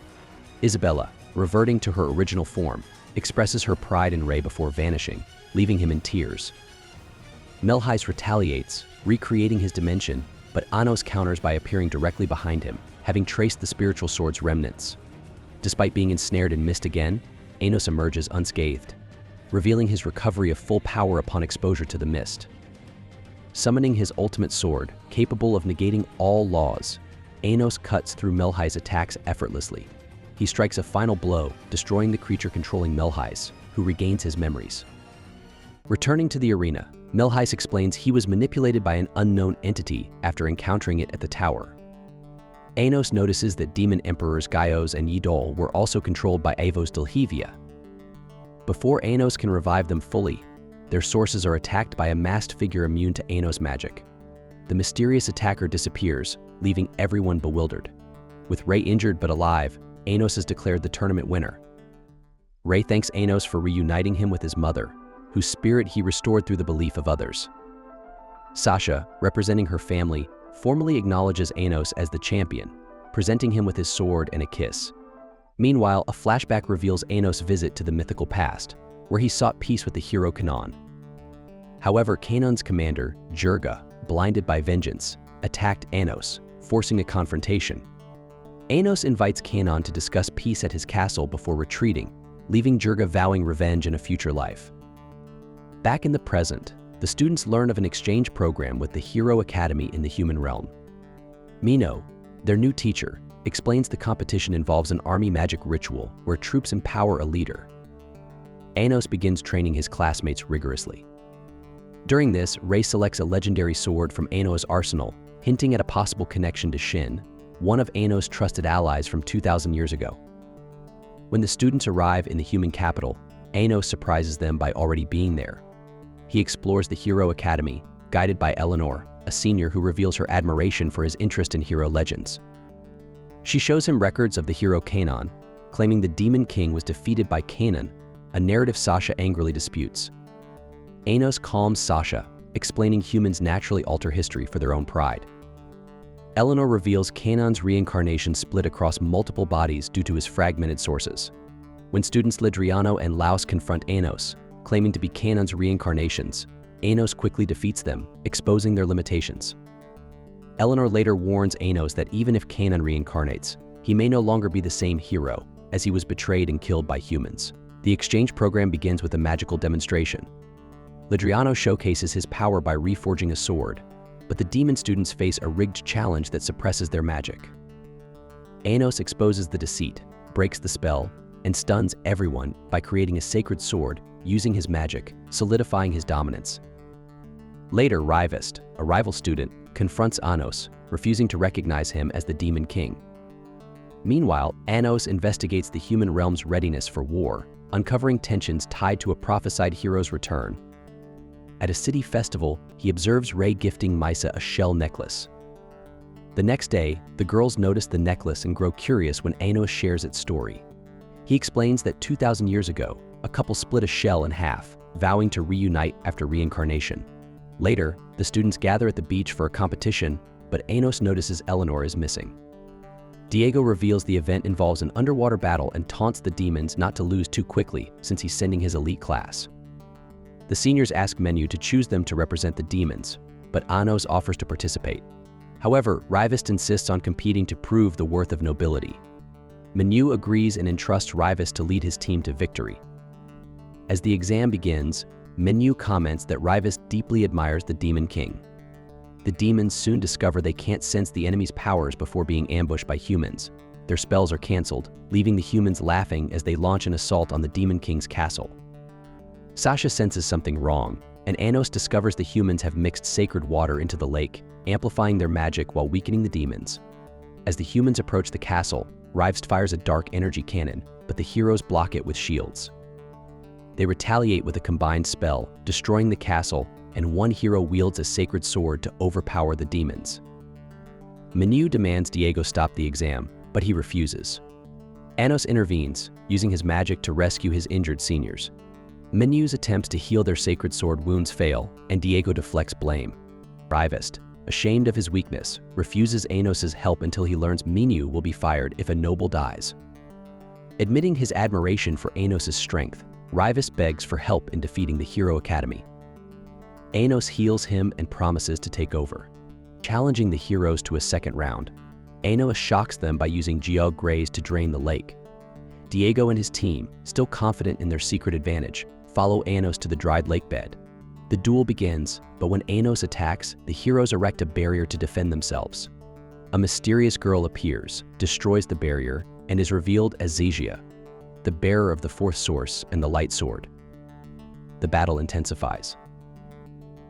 Speaker 1: Isabella, reverting to her original form, expresses her pride in Ray before vanishing, leaving him in tears. Melhais retaliates, recreating his dimension, but Anos counters by appearing directly behind him, having traced the spiritual sword's remnants. Despite being ensnared in mist again, Anos emerges unscathed, revealing his recovery of full power upon exposure to the mist. Summoning his ultimate sword, capable of negating all laws, Anos cuts through Melhais' attacks effortlessly. He strikes a final blow, destroying the creature controlling Melhais, who regains his memories. Returning to the arena, Melhais explains he was manipulated by an unknown entity after encountering it at the tower. Anos notices that demon emperors Gaios and Yidol were also controlled by Avos Delhevia. Before Anos can revive them fully, their sources are attacked by a masked figure immune to Anos' magic. The mysterious attacker disappears, leaving everyone bewildered. With Ray injured but alive, Anos is declared the tournament winner. Ray thanks Anos for reuniting him with his mother, whose spirit he restored through the belief of others. Sasha, representing her family, formally acknowledges Anos as the champion, presenting him with his sword and a kiss. Meanwhile, a flashback reveals Anos' visit to the mythical past, where he sought peace with the hero Kanan. However, Kanan's commander, Jurga, blinded by vengeance, attacked Anos, forcing a confrontation. Anos invites Kanan to discuss peace at his castle before retreating, leaving Jurga vowing revenge in a future life. Back in the present, the students learn of an exchange program with the Hero Academy in the human realm. Mino, their new teacher, explains the competition involves an army magic ritual where troops empower a leader. Anos begins training his classmates rigorously. During this, Ray selects a legendary sword from Anos' arsenal, hinting at a possible connection to Shin, one of Anos' trusted allies from 2,000 years ago. When the students arrive in the human capital, Anos surprises them by already being there. He explores the Hero Academy, guided by Eleanor, a senior who reveals her admiration for his interest in hero legends. She shows him records of the hero Kanan, claiming the Demon King was defeated by Kanan, a narrative Sasha angrily disputes. Anos calms Sasha, explaining humans naturally alter history for their own pride. Eleanor reveals Canaan's reincarnation split across multiple bodies due to his fragmented sources. When students Lidriano and Laos confront Anos, claiming to be Canaan's reincarnations, Anos quickly defeats them, exposing their limitations. Eleanor later warns Anos that even if Canaan reincarnates, he may no longer be the same hero, as he was betrayed and killed by humans. The exchange program begins with a magical demonstration. Lidriano showcases his power by reforging a sword, but the demon students face a rigged challenge that suppresses their magic. Anos exposes the deceit, breaks the spell, and stuns everyone by creating a sacred sword using his magic, solidifying his dominance. Later, Rivest, a rival student, confronts Anos, refusing to recognize him as the Demon King. Meanwhile, Anos investigates the human realm's readiness for war, uncovering tensions tied to a prophesied hero's return. At a city festival, he observes Ray gifting Mysa a shell necklace. The next day, the girls notice the necklace and grow curious when Anos shares its story. He explains that 2,000 years ago, a couple split a shell in half, vowing to reunite after reincarnation. Later, the students gather at the beach for a competition, but Anos notices Eleanor is missing. Diego reveals the event involves an underwater battle and taunts the demons not to lose too quickly since he's sending his elite class. The seniors ask Menu to choose them to represent the demons, but Anos offers to participate. However, Rivest insists on competing to prove the worth of nobility. Menu agrees and entrusts Rivest to lead his team to victory. As the exam begins, Menu comments that Rivest deeply admires the Demon King. The demons soon discover they can't sense the enemy's powers before being ambushed by humans. Their spells are cancelled, leaving the humans laughing as they launch an assault on the Demon King's castle. Sasha senses something wrong, and Anos discovers the humans have mixed sacred water into the lake, amplifying their magic while weakening the demons. As the humans approach the castle, Rivest fires a dark energy cannon, but the heroes block it with shields. They retaliate with a combined spell, destroying the castle, and one hero wields a sacred sword to overpower the demons. Menu demands Diego stop the exam, but he refuses. Anos intervenes, using his magic to rescue his injured seniors. Menu's attempts to heal their sacred sword wounds fail, and Diego deflects blame. Rivest, ashamed of his weakness, refuses Anos's help until he learns Menu will be fired if a noble dies. Admitting his admiration for Anos's strength, Rivest begs for help in defeating the Hero Academy. Anos heals him and promises to take over. Challenging the heroes to a second round, Anos shocks them by using Geog Grays to drain the lake. Diego and his team, still confident in their secret advantage, follow Anos to the dried lake bed. The duel begins, but when Anos attacks, the heroes erect a barrier to defend themselves. A mysterious girl appears, destroys the barrier, and is revealed as Zygia, the bearer of the fourth source and the light sword. The battle intensifies.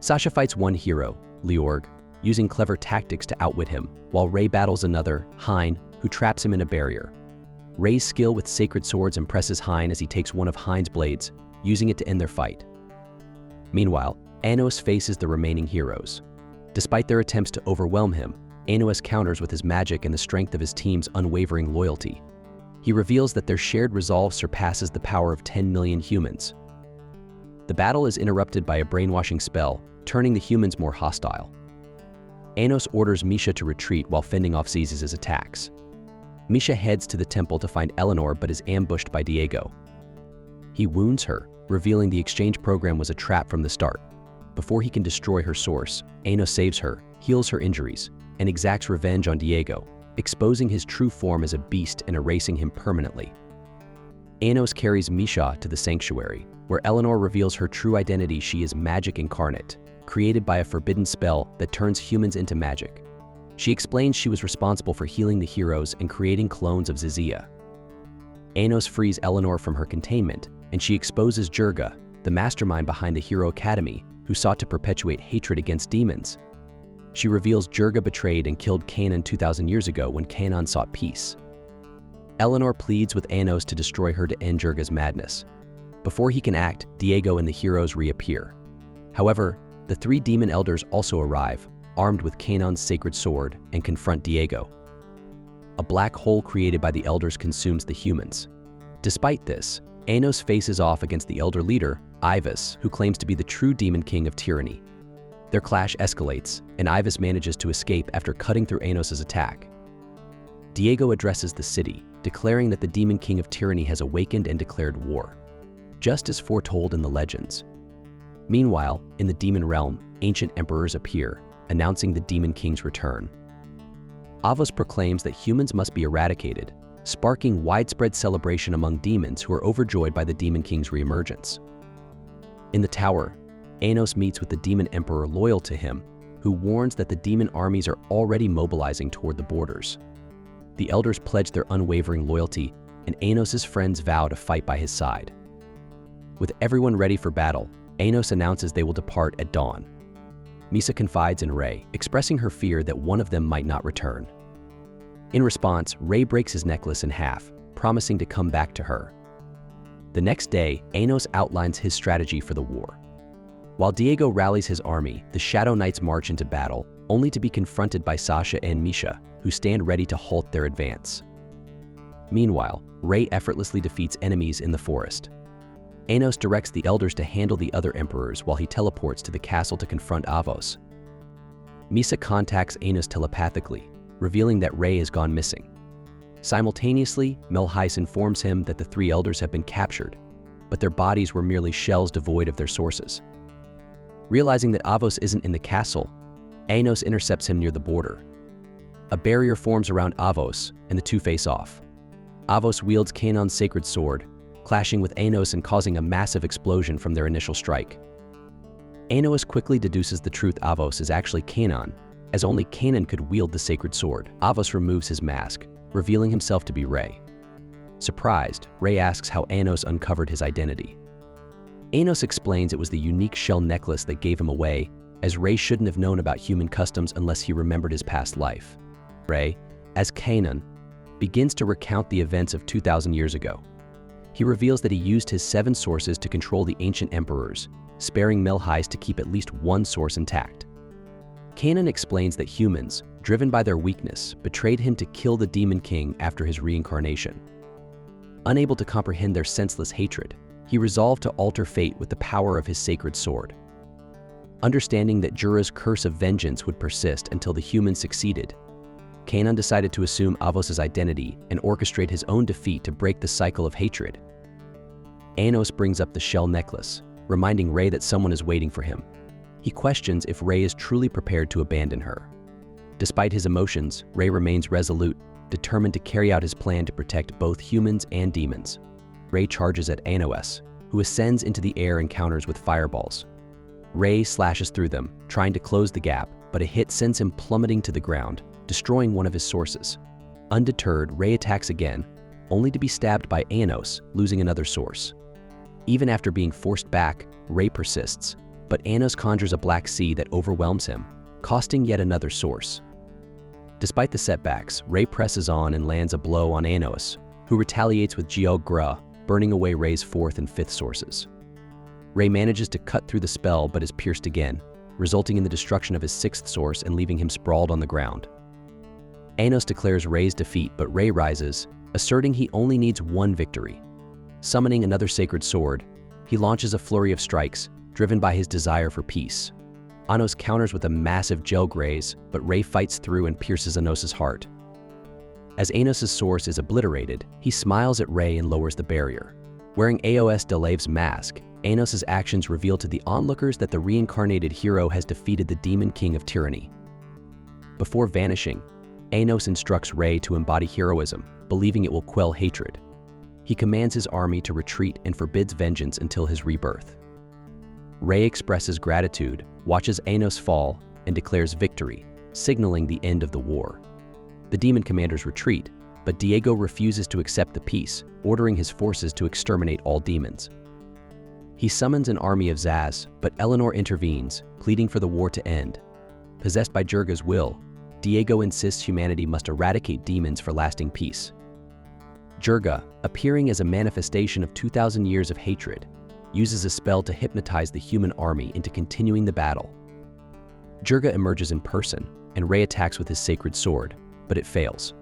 Speaker 1: Sasha fights one hero, Leorg, using clever tactics to outwit him, while Ray battles another, Hein, who traps him in a barrier. Ray's skill with sacred swords impresses Hein as he takes one of Hein's blades, using it to end their fight. Meanwhile, Anos faces the remaining heroes. Despite their attempts to overwhelm him, Anos counters with his magic and the strength of his team's unwavering loyalty. He reveals that their shared resolve surpasses the power of 10 million humans. The battle is interrupted by a brainwashing spell, turning the humans more hostile. Anos orders Misha to retreat while fending off Zyzia's attacks. Misha heads to the temple to find Eleanor but is ambushed by Diego. He wounds her, revealing the exchange program was a trap from the start. Before he can destroy her source, Anos saves her, heals her injuries, and exacts revenge on Diego, exposing his true form as a beast and erasing him permanently. Anos carries Misha to the sanctuary, where Eleanor reveals her true identity. She is magic incarnate, created by a forbidden spell that turns humans into magic. She explains she was responsible for healing the heroes and creating clones of Zyzia. Anos frees Eleanor from her containment, and she exposes Jurga, the mastermind behind the Hero Academy, who sought to perpetuate hatred against demons. She reveals Jurga betrayed and killed Canaan 2,000 years ago when Canaan sought peace. Eleanor pleads with Anos to destroy her to end Jurga's madness. Before he can act, Diego and the heroes reappear. However, the three demon elders also arrive, armed with Canaan's sacred sword, and confront Diego. A black hole created by the elders consumes the humans. Despite this, Anos faces off against the elder leader, Ivas, who claims to be the true demon king of tyranny. Their clash escalates, and Ivas manages to escape after cutting through Anos's attack. Diego addresses the city, declaring that the Demon King of Tyranny has awakened and declared war, just as foretold in the legends. Meanwhile, in the demon realm, ancient emperors appear, announcing the Demon King's return. Avos proclaims that humans must be eradicated, sparking widespread celebration among demons who are overjoyed by the Demon King's reemergence. In the tower, Anos meets with the demon emperor loyal to him, who warns that the demon armies are already mobilizing toward the borders. The elders pledge their unwavering loyalty, and Anos's friends vow to fight by his side. With everyone ready for battle, Anos announces they will depart at dawn. Misa confides in Rei, expressing her fear that one of them might not return. In response, Rei breaks his necklace in half, promising to come back to her. The next day, Anos outlines his strategy for the war. While Diego rallies his army, the Shadow Knights march into battle, only to be confronted by Sasha and Misha, who stand ready to halt their advance. Meanwhile, Rei effortlessly defeats enemies in the forest. Anos directs the elders to handle the other emperors while he teleports to the castle to confront Avos. Misa contacts Anos telepathically, revealing that Rei has gone missing. Simultaneously, Melheis informs him that the three elders have been captured, but their bodies were merely shells devoid of their sources. Realizing that Avos isn't in the castle, Anos intercepts him near the border. A barrier forms around Avos, and the two face off. Avos wields Kanon's sacred sword, clashing with Anos and causing a massive explosion from their initial strike. Anos quickly deduces the truth Avos is actually Kanon, as only Kanon could wield the sacred sword. Avos removes his mask, revealing himself to be Rei. Surprised, Rei asks how Anos uncovered his identity. Anos explains it was the unique shell necklace that gave him away, as Rei shouldn't have known about human customs unless he remembered his past life. Rei, as Kanon, begins to recount the events of 2,000 years ago. He reveals that he used his 7 sources to control the ancient emperors, sparing Melheis to keep at least one source intact. Kanon explains that humans, driven by their weakness, betrayed him to kill the Demon King after his reincarnation. Unable to comprehend their senseless hatred, he resolved to alter fate with the power of his sacred sword. Understanding that Jura's curse of vengeance would persist until the humans succeeded, Kanon decided to assume Avos' identity and orchestrate his own defeat to break the cycle of hatred. Anos brings up the shell necklace, reminding Rei that someone is waiting for him. He questions if Rei is truly prepared to abandon her. Despite his emotions, Rei remains resolute, determined to carry out his plan to protect both humans and demons. Rei charges at Anos, who ascends into the air and counters with fireballs. Rei slashes through them, trying to close the gap, but a hit sends him plummeting to the ground, destroying one of his sources. Undeterred, Rei attacks again, only to be stabbed by Anos, losing another source. Even after being forced back, Rei persists, but Anos conjures a black sea that overwhelms him, costing yet another source. Despite the setbacks, Rei presses on and lands a blow on Anos, who retaliates with Geog Gra, burning away Rei's 4th and 5th sources. Rei manages to cut through the spell but is pierced again, resulting in the destruction of his 6th source and leaving him sprawled on the ground. Anos declares Rei's defeat, but Rei rises, asserting he only needs one victory. Summoning another sacred sword, he launches a flurry of strikes, driven by his desire for peace. Anos counters with a massive gel graze, but Rei fights through and pierces Anos' heart. As Anos' source is obliterated, he smiles at Rei and lowers the barrier. Wearing Aos Delave's mask, Anos' actions reveal to the onlookers that the reincarnated hero has defeated the Demon King of Tyranny. Before vanishing, Anos instructs Rei to embody heroism, believing it will quell hatred. He commands his army to retreat and forbids vengeance until his rebirth. Rei expresses gratitude, watches Anos fall, and declares victory, signaling the end of the war. The demon commanders retreat, but Diego refuses to accept the peace, ordering his forces to exterminate all demons. He summons an army of Zaz, but Eleanor intervenes, pleading for the war to end. Possessed by Jurga's will, Diego insists humanity must eradicate demons for lasting peace. Jurga, appearing as a manifestation of 2,000 years of hatred, uses a spell to hypnotize the human army into continuing the battle. Jurga emerges in person, and Rei attacks with his sacred sword, but it fails.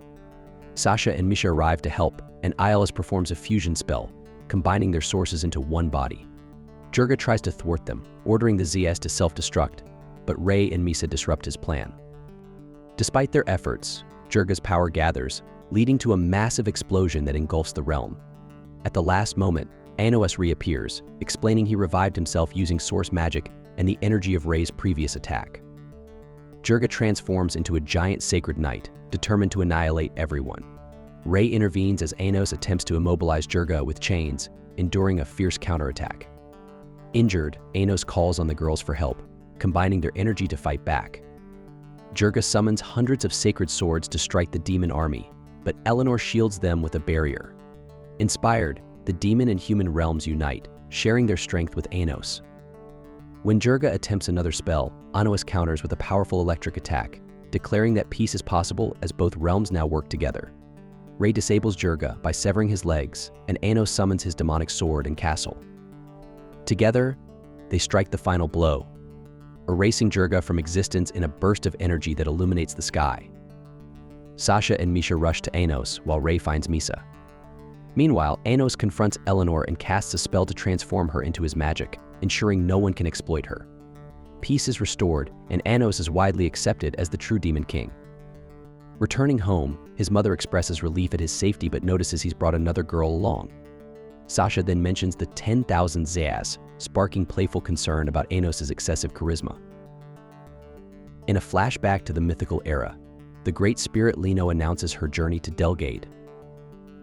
Speaker 1: Sasha and Misha arrive to help, and Iolus performs a fusion spell, combining their sources into one body. Jurga tries to thwart them, ordering the ZS to self-destruct, but Ray and Mysa disrupt his plan. Despite their efforts, Jirga's power gathers, leading to a massive explosion that engulfs the realm. At the last moment, Anos reappears, explaining he revived himself using source magic and the energy of Ray's previous attack. Jirga transforms into a giant sacred knight, determined to annihilate everyone. Ray intervenes as Anos attempts to immobilize Jirga with chains, enduring a fierce counterattack. Injured, Anos calls on the girls for help, combining their energy to fight back. Jirga summons hundreds of sacred swords to strike the demon army, but Eleanor shields them with a barrier. Inspired, the demon and human realms unite, sharing their strength with Anos. When Jirga attempts another spell, Anos counters with a powerful electric attack, declaring that peace is possible as both realms now work together. Ray disables Jirga by severing his legs, and Anos summons his demonic sword and castle. Together, they strike the final blow, erasing Jirga from existence in a burst of energy that illuminates the sky. Sasha and Misha rush to Anos while Ray finds Mysa. Meanwhile, Anos confronts Eleanor and casts a spell to transform her into his magic, ensuring no one can exploit her. Peace is restored, and Anos is widely accepted as the true Demon King. Returning home, his mother expresses relief at his safety but notices he's brought another girl along. Sasha then mentions the 10,000 Zayas, sparking playful concern about Anos' excessive charisma. In a flashback to the mythical era, the Great Spirit Lino announces her journey to Delgade.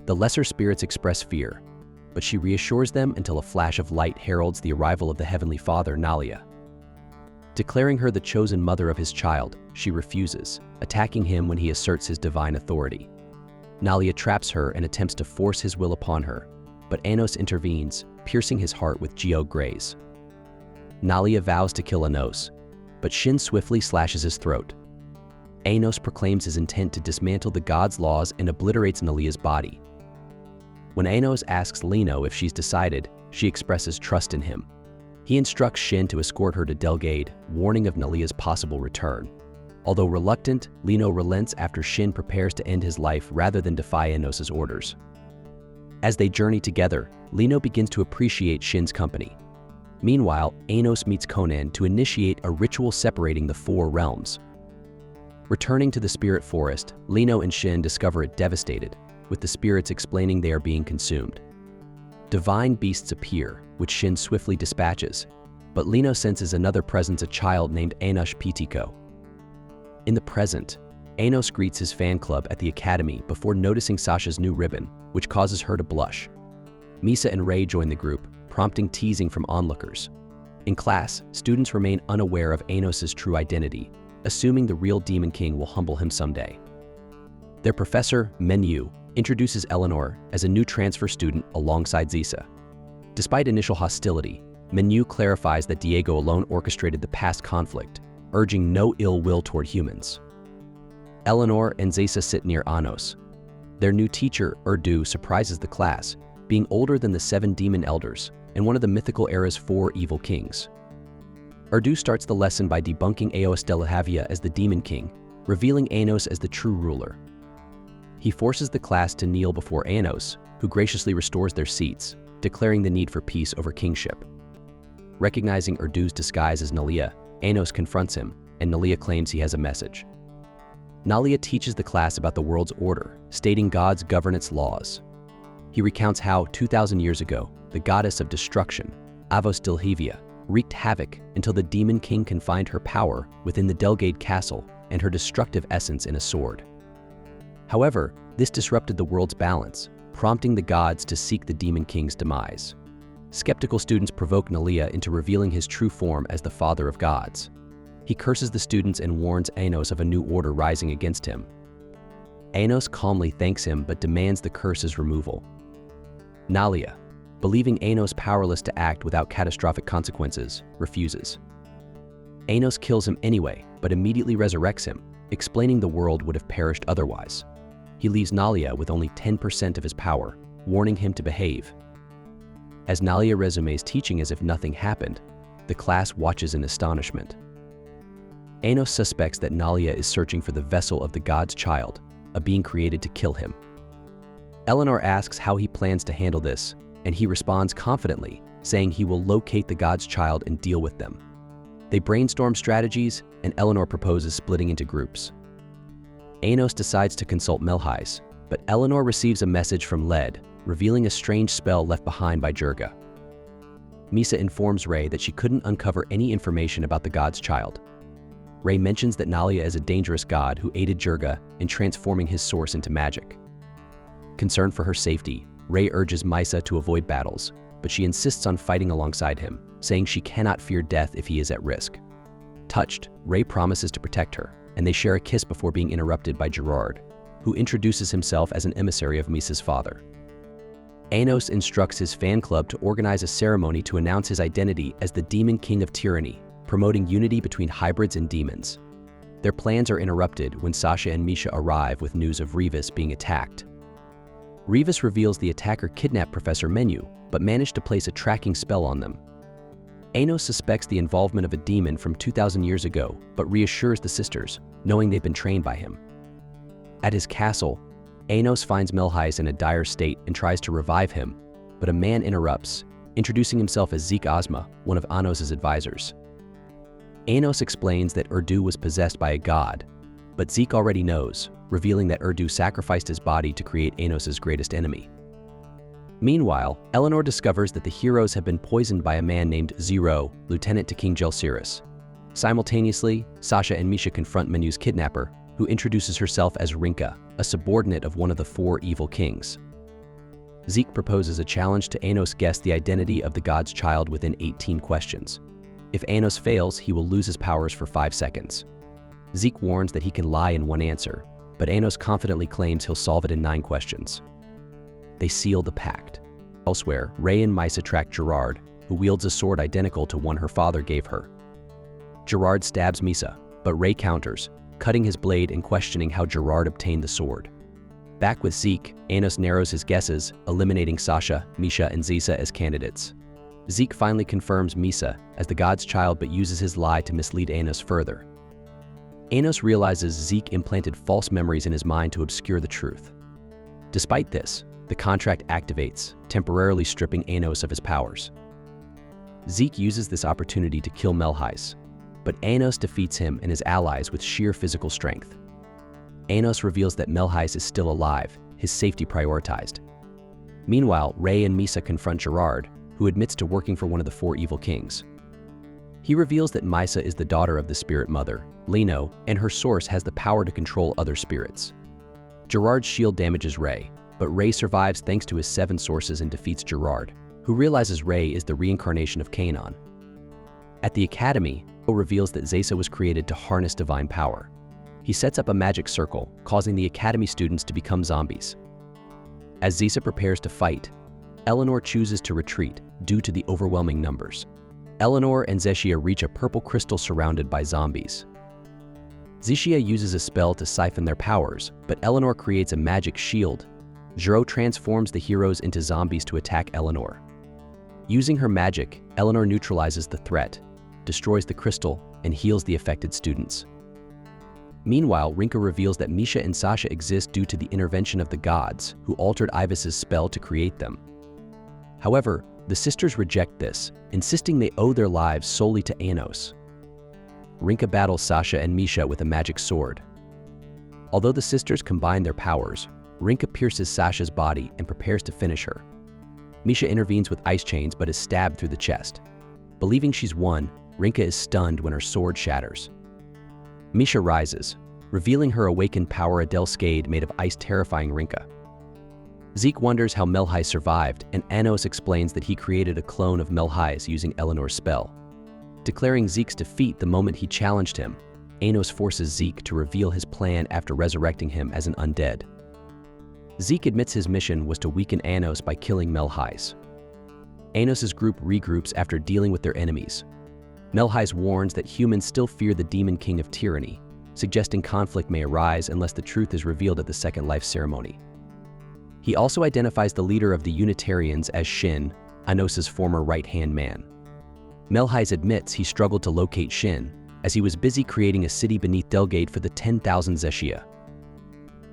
Speaker 1: The lesser spirits express fear, but she reassures them until a flash of light heralds the arrival of the Heavenly Father, Nalia. Declaring her the chosen mother of his child, she refuses, attacking him when he asserts his divine authority. Nalia traps her and attempts to force his will upon her, but Anos intervenes, piercing his heart with geode graze. Nalia vows to kill Anos, but Shin swiftly slashes his throat. Anos proclaims his intent to dismantle the god's laws and obliterates Nalia's body. When Anos asks Lino if she's decided, she expresses trust in him. He instructs Shin to escort her to Delgade, warning of Nalia's possible return. Although reluctant, Lino relents after Shin prepares to end his life rather than defy Anos' orders. As they journey together, Lino begins to appreciate Shin's company. Meanwhile, Anos meets Conan to initiate a ritual separating the four realms. Returning to the spirit forest, Lino and Shin discover it devastated, with the spirits explaining they are being consumed. Divine beasts appear, which Shin swiftly dispatches, but Lino senses another presence, a child named Anush Pitiko. In the present, Anos greets his fan club at the academy before noticing Sasha's new ribbon, which causes her to blush. Mysa and Ray join the group, prompting teasing from onlookers. In class, students remain unaware of Anos' true identity, assuming the real Demon King will humble him someday. Their professor, Menu, introduces Eleanor as a new transfer student alongside Zisa. Despite initial hostility, Menu clarifies that Diego alone orchestrated the past conflict, urging no ill will toward humans. Eleanor and Zisa sit near Anos. Their new teacher, Urdu, surprises the class, being older than the 7 demon elders and one of the mythical era's 4 evil kings. Urdu starts the lesson by debunking Aos de la Havia as the Demon King, revealing Anos as the true ruler. He forces the class to kneel before Anos, who graciously restores their seats, declaring the need for peace over kingship. Recognizing Urdu's disguise as Nalia, Anos confronts him, and Nalia claims he has a message. Nalia teaches the class about the world's order, stating God's governance laws. He recounts how, 2,000 years ago, the goddess of destruction, Avos Dilhevia, wreaked havoc until the Demon King confined her power within the Delgade castle and her destructive essence in a sword. However, this disrupted the world's balance, prompting the gods to seek the Demon King's demise. Skeptical students provoke Nalia into revealing his true form as the Father of Gods. He curses the students and warns Anos of a new order rising against him. Anos calmly thanks him but demands the curse's removal. Nalia, believing Anos powerless to act without catastrophic consequences, refuses. Anos kills him anyway, but immediately resurrects him, explaining the world would have perished otherwise. He leaves Nalia with only 10% of his power, warning him to behave. As Nalia resumes teaching as if nothing happened, the class watches in astonishment. Anos suspects that Nalia is searching for the vessel of the god's child, a being created to kill him. Eleanor asks how he plans to handle this, and he responds confidently, saying he will locate the god's child and deal with them. They brainstorm strategies, and Eleanor proposes splitting into groups. Anos decides to consult Melhais, but Eleanor receives a message from Led, revealing a strange spell left behind by Jurga. Misa informs Ray that she couldn't uncover any information about the god's child. Ray mentions that Nalia is a dangerous god who aided Jurga in transforming his source into magic. Concerned for her safety, Ray urges Misa to avoid battles, but she insists on fighting alongside him, saying she cannot fear death if he is at risk. Touched, Ray promises to protect her, and they share a kiss before being interrupted by Gerard, who introduces himself as an emissary of Misa's father. Anos instructs his fan club to organize a ceremony to announce his identity as the Demon King of Tyranny, promoting unity between hybrids and demons. Their plans are interrupted when Sasha and Misha arrive with news of Rivas being attacked. Rivas reveals the attacker kidnapped Professor Menu, but managed to place a tracking spell on them. Anos suspects the involvement of a demon from 2,000 years ago, but reassures the sisters, knowing they've been trained by him. At his castle, Anos finds Melhais in a dire state and tries to revive him, but a man interrupts, introducing himself as Zeke Ozma, one of Anos' advisors. Anos explains that Urdu was possessed by a god, but Zeke already knows, revealing that Urdu sacrificed his body to create Anos' greatest enemy. Meanwhile, Eleanor discovers that the heroes have been poisoned by a man named Zero, lieutenant to King Gelsiris. Simultaneously, Sasha and Misha confront Menu's kidnapper, who introduces herself as Rinka, a subordinate of one of the 4 evil kings. Zeke proposes a challenge to Anos guess the identity of the god's child within 18 questions. If Anos fails, he will lose his powers for 5 seconds. Zeke warns that he can lie in 1 answer, but Anos confidently claims he'll solve it in 9 questions. They seal the pact. Elsewhere, Ray and Misa track Gerard, who wields a sword identical to one her father gave her. Gerard stabs Misa, but Ray counters, cutting his blade and questioning how Gerard obtained the sword. Back with Zeke, Anos narrows his guesses, eliminating Sasha, Misha, and Zisa as candidates. Zeke finally confirms Misa as the god's child but uses his lie to mislead Anos further. Anos realizes Zeke implanted false memories in his mind to obscure the truth. Despite this, the contract activates, temporarily stripping Anos of his powers. Zeke uses this opportunity to kill Melhais, but Anos defeats him and his allies with sheer physical strength. Anos reveals that Melhais is still alive, his safety prioritized. Meanwhile, Ray and Misa confront Gerard, who admits to working for one of the 4 evil kings. He reveals that Misa is the daughter of the spirit mother, Lino, and her source has the power to control other spirits. Gerard's shield damages Ray, but Ray survives thanks to his 7 sources and defeats Gerard, who realizes Ray is the reincarnation of Kanon. At the Academy, Ray reveals that Zesa was created to harness divine power. He sets up a magic circle, causing the Academy students to become zombies. As Zesa prepares to fight, Eleanor chooses to retreat due to the overwhelming numbers. Eleanor and Zeshia reach a purple crystal surrounded by zombies. Zeshia uses a spell to siphon their powers, but Eleanor creates a magic shield. Jiro transforms the heroes into zombies to attack Eleanor. Using her magic, Eleanor neutralizes the threat, destroys the crystal, and heals the affected students. Meanwhile, Rinka reveals that Misha and Sasha exist due to the intervention of the gods, who altered Ivis's spell to create them. However, the sisters reject this, insisting they owe their lives solely to Anos. Rinka battles Sasha and Misha with a magic sword. Although the sisters combine their powers, Rinka pierces Sasha's body and prepares to finish her. Misha intervenes with ice chains but is stabbed through the chest. Believing she's won, Rinka is stunned when her sword shatters. Misha rises, revealing her awakened power Adele Skade made of ice terrifying Rinka. Zeke wonders how Melhais survived, and Anos explains that he created a clone of Melhais using Eleanor's spell. Declaring Zeke's defeat the moment he challenged him, Anos forces Zeke to reveal his plan after resurrecting him as an undead. Zeke admits his mission was to weaken Anos by killing Melhais. Anos' group regroups after dealing with their enemies. Melhais warns that humans still fear the Demon King of Tyranny, suggesting conflict may arise unless the truth is revealed at the Second Life ceremony. He also identifies the leader of the Unitarians as Shin, Anos' former right-hand man. Melhais admits he struggled to locate Shin, as he was busy creating a city beneath Delgate for the 10,000 Zeshia.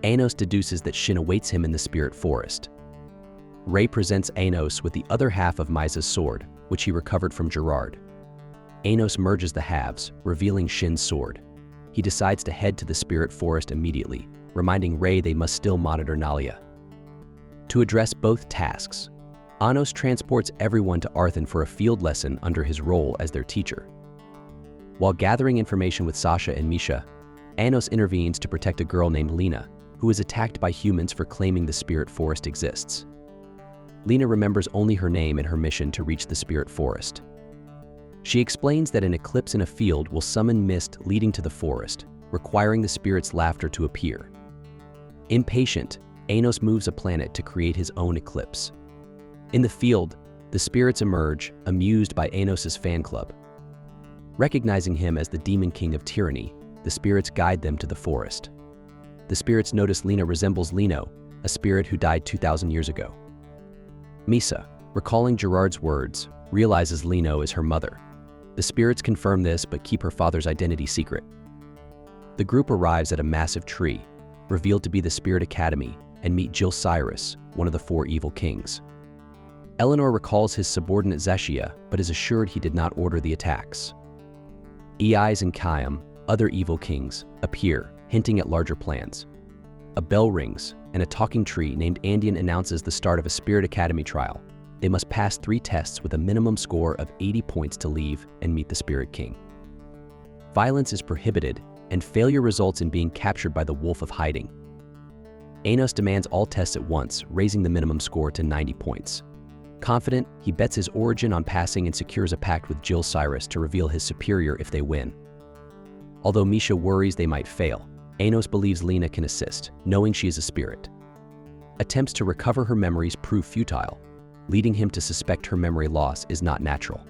Speaker 1: Anos deduces that Shin awaits him in the spirit forest. Ray presents Anos with the other half of Misa's sword, which he recovered from Gerard. Anos merges the halves, revealing Shin's sword. He decides to head to the spirit forest immediately, reminding Rei they must still monitor Nalia. To address both tasks, Anos transports everyone to Arthan for a field lesson under his role as their teacher. While gathering information with Sasha and Misha, Anos intervenes to protect a girl named Lena, who is attacked by humans for claiming the spirit forest exists. Lena remembers only her name and her mission to reach the spirit forest. She explains that an eclipse in a field will summon mist leading to the forest, requiring the spirit's laughter to appear. Impatient, Anos moves a planet to create his own eclipse. In the field, the spirits emerge, amused by Anos's fan club. Recognizing him as the Demon King of Tyranny, the spirits guide them to the forest. The spirits notice Lena resembles Lino, a spirit who died 2,000 years ago. Misa, recalling Gerard's words, realizes Lino is her mother. The spirits confirm this but keep her father's identity secret. The group arrives at a massive tree, revealed to be the Spirit Academy, and meet Jill Cyrus, one of the 4 evil kings. Eleanor recalls his subordinate Zeshia, but is assured he did not order the attacks. Eiz and Khaim, other evil kings, appear, hinting at larger plans. A bell rings, and a talking tree named Andean announces the start of a Spirit Academy trial. They must pass 3 tests with a minimum score of 80 points to leave and meet the Spirit King. Violence is prohibited, and failure results in being captured by the Wolf of Hiding. Anos demands all tests at once, raising the minimum score to 90 points. Confident, he bets his origin on passing and secures a pact with Jill Cyrus to reveal his superior if they win. Although Misha worries they might fail, Anos believes Lena can assist, knowing she is a spirit. Attempts to recover her memories prove futile, leading him to suspect her memory loss is not natural.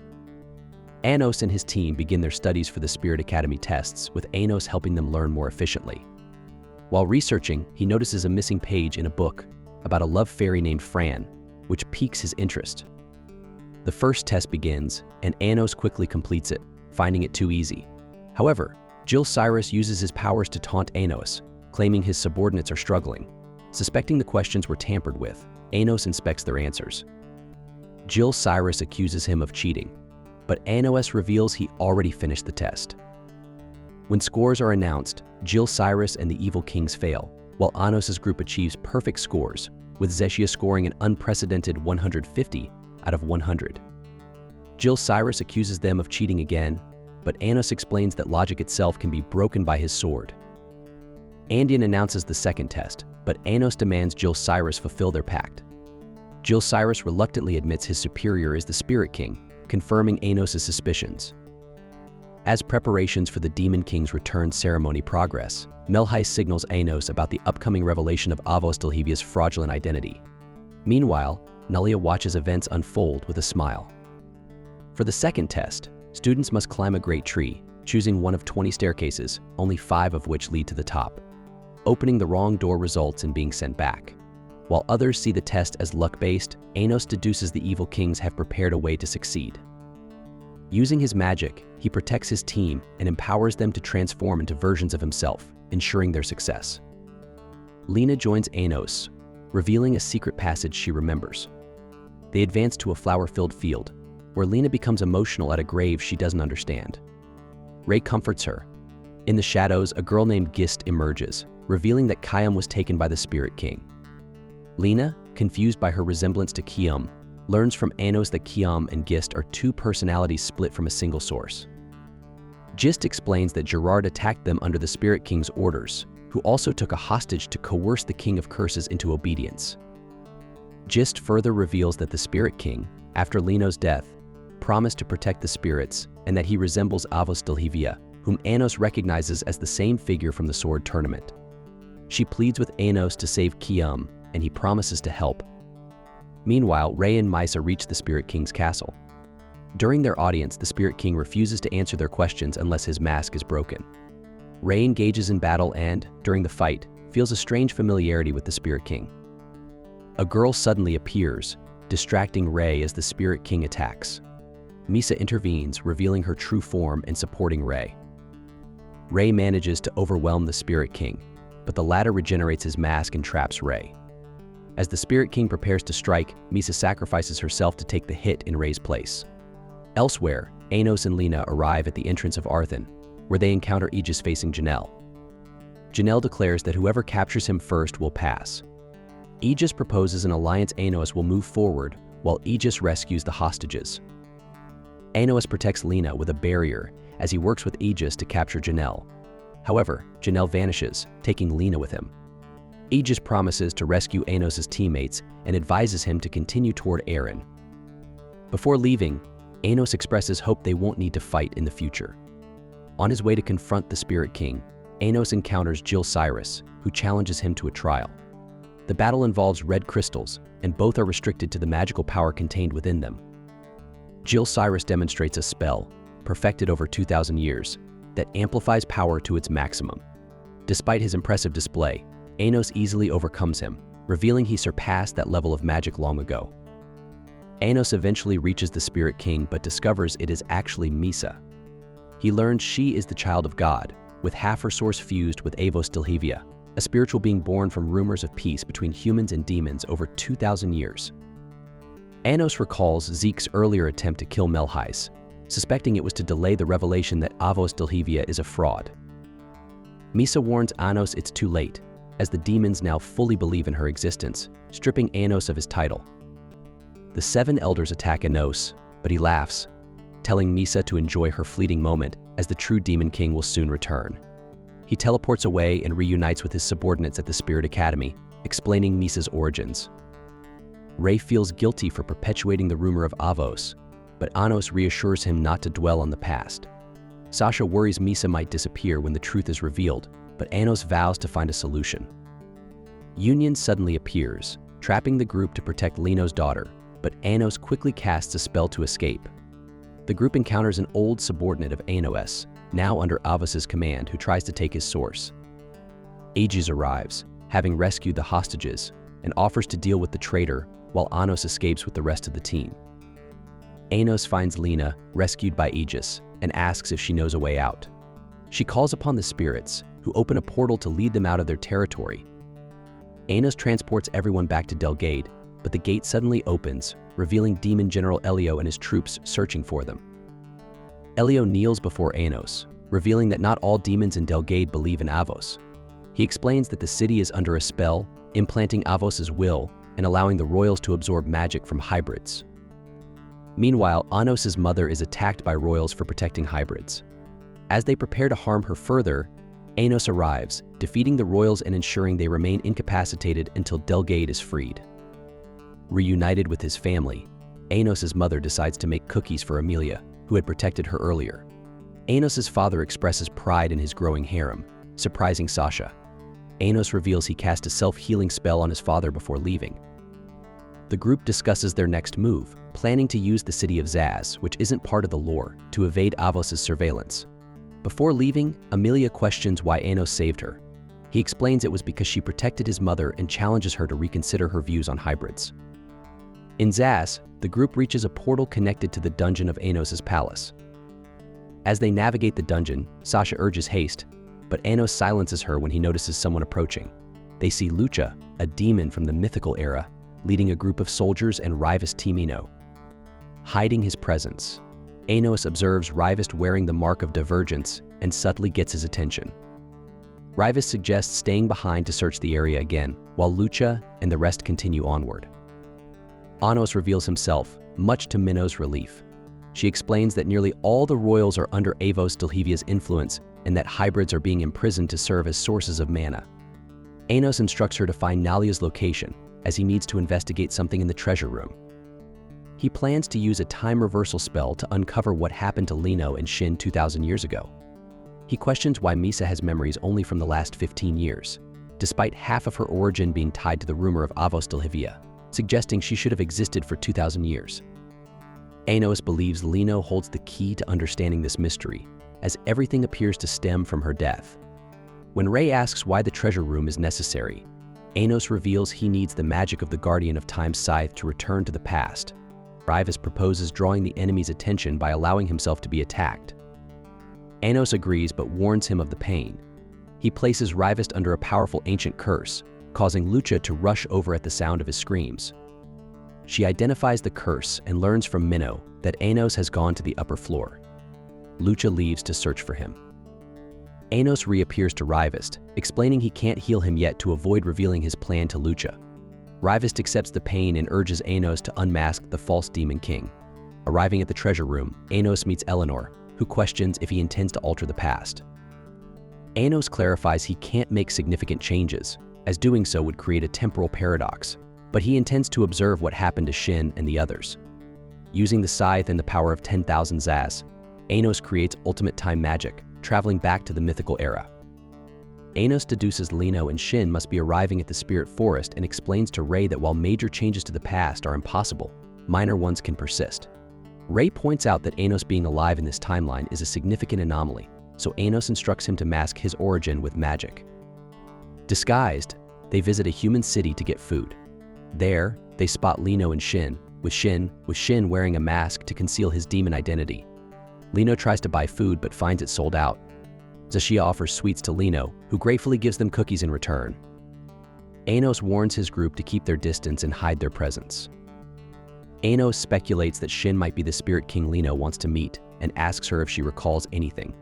Speaker 1: Anos and his team begin their studies for the Spirit Academy tests, with Anos helping them learn more efficiently. While researching, he notices a missing page in a book about a love fairy named Fran, which piques his interest. The first test begins, and Anos quickly completes it, finding it too easy. However, Jill Cyrus uses his powers to taunt Anos, claiming his subordinates are struggling. Suspecting the questions were tampered with, Anos inspects their answers. Jill Cyrus accuses him of cheating, but Anos reveals he already finished the test. When scores are announced, Jill Cyrus and the evil kings fail, while Anos's group achieves perfect scores, with Zeshia scoring an unprecedented 150 out of 100. Jill Cyrus accuses them of cheating again, but Anos explains that logic itself can be broken by his sword. Andean announces the second test, but Anos demands Jill Cyrus fulfill their pact. Jill Cyrus reluctantly admits his superior is the Spirit King, confirming Anos's suspicions. As preparations for the Demon King's return ceremony progress, Melhai signals Anos about the upcoming revelation of Avos Delhevia's fraudulent identity. Meanwhile, Nalia watches events unfold with a smile. For the second test, students must climb a great tree, choosing one of 20 staircases, only 5 of which lead to the top. Opening the wrong door results in being sent back. While others see the test as luck-based, Anos deduces the evil kings have prepared a way to succeed. Using his magic, he protects his team and empowers them to transform into versions of himself, ensuring their success. Lena joins Anos, revealing a secret passage she remembers. They advance to a flower-filled field, where Lena becomes emotional at a grave she doesn't understand. Rei comforts her. In the shadows, a girl named Gist emerges, revealing that Khaim was taken by the Spirit King. Lena, confused by her resemblance to Khaim, learns from Anos that Khaim and Gist are 2 personalities split from a single source. Gist explains that Gerard attacked them under the Spirit King's orders, who also took a hostage to coerce the King of Curses into obedience. Gist further reveals that the Spirit King, after Leno's death, promised to protect the spirits and that he resembles Avos Delhevia, whom Anos recognizes as the same figure from the Sword Tournament. She pleads with Anos to save Khaim, and he promises to help. Meanwhile, Rei and Misa reach the Spirit King's castle. During their audience, the Spirit King refuses to answer their questions unless his mask is broken. Rei engages in battle and, during the fight, feels a strange familiarity with the Spirit King. A girl suddenly appears, distracting Rei as the Spirit King attacks. Misa intervenes, revealing her true form and supporting Rei. Rei manages to overwhelm the Spirit King, but the latter regenerates his mask and traps Rei. As the Spirit King prepares to strike, Misa sacrifices herself to take the hit in Rei's place. Elsewhere, Anos and Lena arrive at the entrance of Arthen, where they encounter Aegis facing Janelle. Janelle declares that whoever captures him first will pass. Aegis proposes an alliance. Anos will move forward, while Aegis rescues the hostages. Anos protects Lena with a barrier as he works with Aegis to capture Janelle. However, Janelle vanishes, taking Lena with him. Aegis promises to rescue Anos' teammates and advises him to continue toward Eren. Before leaving, Anos expresses hope they won't need to fight in the future. On his way to confront the Spirit King, Anos encounters Jill Cyrus, who challenges him to a trial. The battle involves red crystals, and both are restricted to the magical power contained within them. Jill Cyrus demonstrates a spell, perfected over 2,000 years, that amplifies power to its maximum. Despite his impressive display, Anos easily overcomes him, revealing he surpassed that level of magic long ago. Anos eventually reaches the Spirit King but discovers it is actually Misa. He learns she is the child of God, with half her source fused with Avos Delhevia, a spiritual being born from rumors of peace between humans and demons over 2,000 years. Anos recalls Zeke's earlier attempt to kill Melheis, suspecting it was to delay the revelation that Avos Delhevia is a fraud. Misa warns Anos it's too late, as the demons now fully believe in her existence, stripping Anos of his title. The 7 elders attack Anos, but he laughs, telling Misa to enjoy her fleeting moment as the true Demon King will soon return. He teleports away and reunites with his subordinates at the Spirit Academy, explaining Misa's origins. Ray feels guilty for perpetuating the rumor of Avos, but Anos reassures him not to dwell on the past. Sasha worries Misa might disappear when the truth is revealed, but Anos vows to find a solution. Union suddenly appears, trapping the group to protect Leno's daughter, but Anos quickly casts a spell to escape. The group encounters an old subordinate of Anos, now under Avos' command, who tries to take his source. Aegis arrives, having rescued the hostages, and offers to deal with the traitor while Anos escapes with the rest of the team. Anos finds Lena, rescued by Aegis, and asks if she knows a way out. She calls upon the spirits, who open a portal to lead them out of their territory. Anos transports everyone back to Delgade, but the gate suddenly opens, revealing Demon General Elio and his troops searching for them. Elio kneels before Anos, revealing that not all demons in Delgade believe in Avos. He explains that the city is under a spell, implanting Avos' will and allowing the royals to absorb magic from hybrids. Meanwhile, Anos' mother is attacked by royals for protecting hybrids. As they prepare to harm her further, Anos arrives, defeating the royals and ensuring they remain incapacitated until Delgade is freed. Reunited with his family, Anos' mother decides to make cookies for Amelia, who had protected her earlier. Anos' father expresses pride in his growing harem, surprising Sasha. Anos reveals he cast a self-healing spell on his father before leaving. The group discusses their next move, planning to use the city of Zaz, which isn't part of the lore, to evade Avos' surveillance. Before leaving, Amelia questions why Anos saved her. He explains it was because she protected his mother and challenges her to reconsider her views on hybrids. In Zaz, the group reaches a portal connected to the dungeon of Anos' palace. As they navigate the dungeon, Sasha urges haste, but Anos silences her when he notices someone approaching. They see Lucha, a demon from the Mythical era, leading a group of soldiers and Rivas Timino. Hiding his presence, Anos observes Rivas wearing the mark of divergence and subtly gets his attention. Rivas suggests staying behind to search the area again, while Lucha and the rest continue onward. Anos reveals himself, much to Minno's relief. She explains that nearly all the royals are under Avos Delhevia's influence and that hybrids are being imprisoned to serve as sources of mana. Anos instructs her to find Nalia's location, as he needs to investigate something in the treasure room. He plans to use a time reversal spell to uncover what happened to Leno and Shin 2,000 years ago. He questions why Misa has memories only from the last 15 years, despite half of her origin being tied to the rumor of Avos Delhevia, suggesting she should have existed for 2,000 years. Anos believes Leno holds the key to understanding this mystery, as everything appears to stem from her death. When Ray asks why the treasure room is necessary, Anos reveals he needs the magic of the Guardian of Time's scythe to return to the past. Rivas proposes drawing the enemy's attention by allowing himself to be attacked. Anos agrees but warns him of the pain. He places Rivas under a powerful ancient curse, causing Lucha to rush over at the sound of his screams. She identifies the curse and learns from Minnow that Anos has gone to the upper floor. Lucha leaves to search for him. Anos reappears to Rivest, explaining he can't heal him yet to avoid revealing his plan to Lucha. Rivest accepts the pain and urges Anos to unmask the false Demon King. Arriving at the treasure room, Anos meets Eleanor, who questions if he intends to alter the past. Anos clarifies he can't make significant changes, as doing so would create a temporal paradox, but he intends to observe what happened to Shin and the others. Using the scythe and the power of 10,000 Zaz, Anos creates ultimate time magic, traveling back to the mythical era. Anos deduces Lino and Shin must be arriving at the spirit forest and explains to Ray that while major changes to the past are impossible, minor ones can persist. Ray points out that Anos being alive in this timeline is a significant anomaly, so Anos instructs him to mask his origin with magic. Disguised, they visit a human city to get food. There, they spot Lino and Shin, with Shin wearing a mask to conceal his demon identity. Lino tries to buy food but finds it sold out. Zashia offers sweets to Lino, who gratefully gives them cookies in return. Anos warns his group to keep their distance and hide their presence. Anos speculates that Shin might be the spirit king Lino wants to meet and asks her if she recalls anything.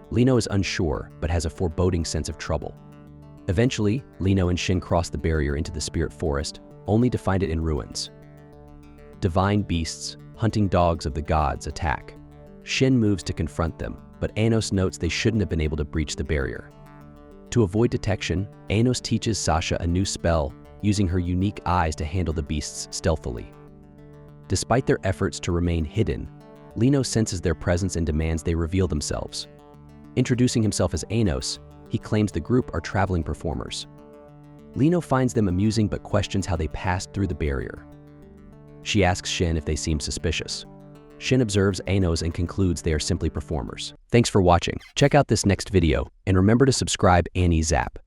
Speaker 1: Lino is unsure but has a foreboding sense of trouble. Eventually, Lino and Shin cross the barrier into the spirit forest, only to find it in ruins. Divine beasts, hunting dogs of the gods, attack. Shin moves to confront them, but Anos notes they shouldn't have been able to breach the barrier. To avoid detection, Anos teaches Sasha a new spell, using her unique eyes to handle the beasts stealthily. Despite their efforts to remain hidden, Lino senses their presence and demands they reveal themselves. Introducing himself as Anos, he claims the group are traveling performers. Lino finds them amusing but questions how they passed through the barrier. She asks Shin if they seem suspicious. Shin observes Anos and concludes they are simply performers. Thanks for watching. Check out this next video, and remember to subscribe AniZapp.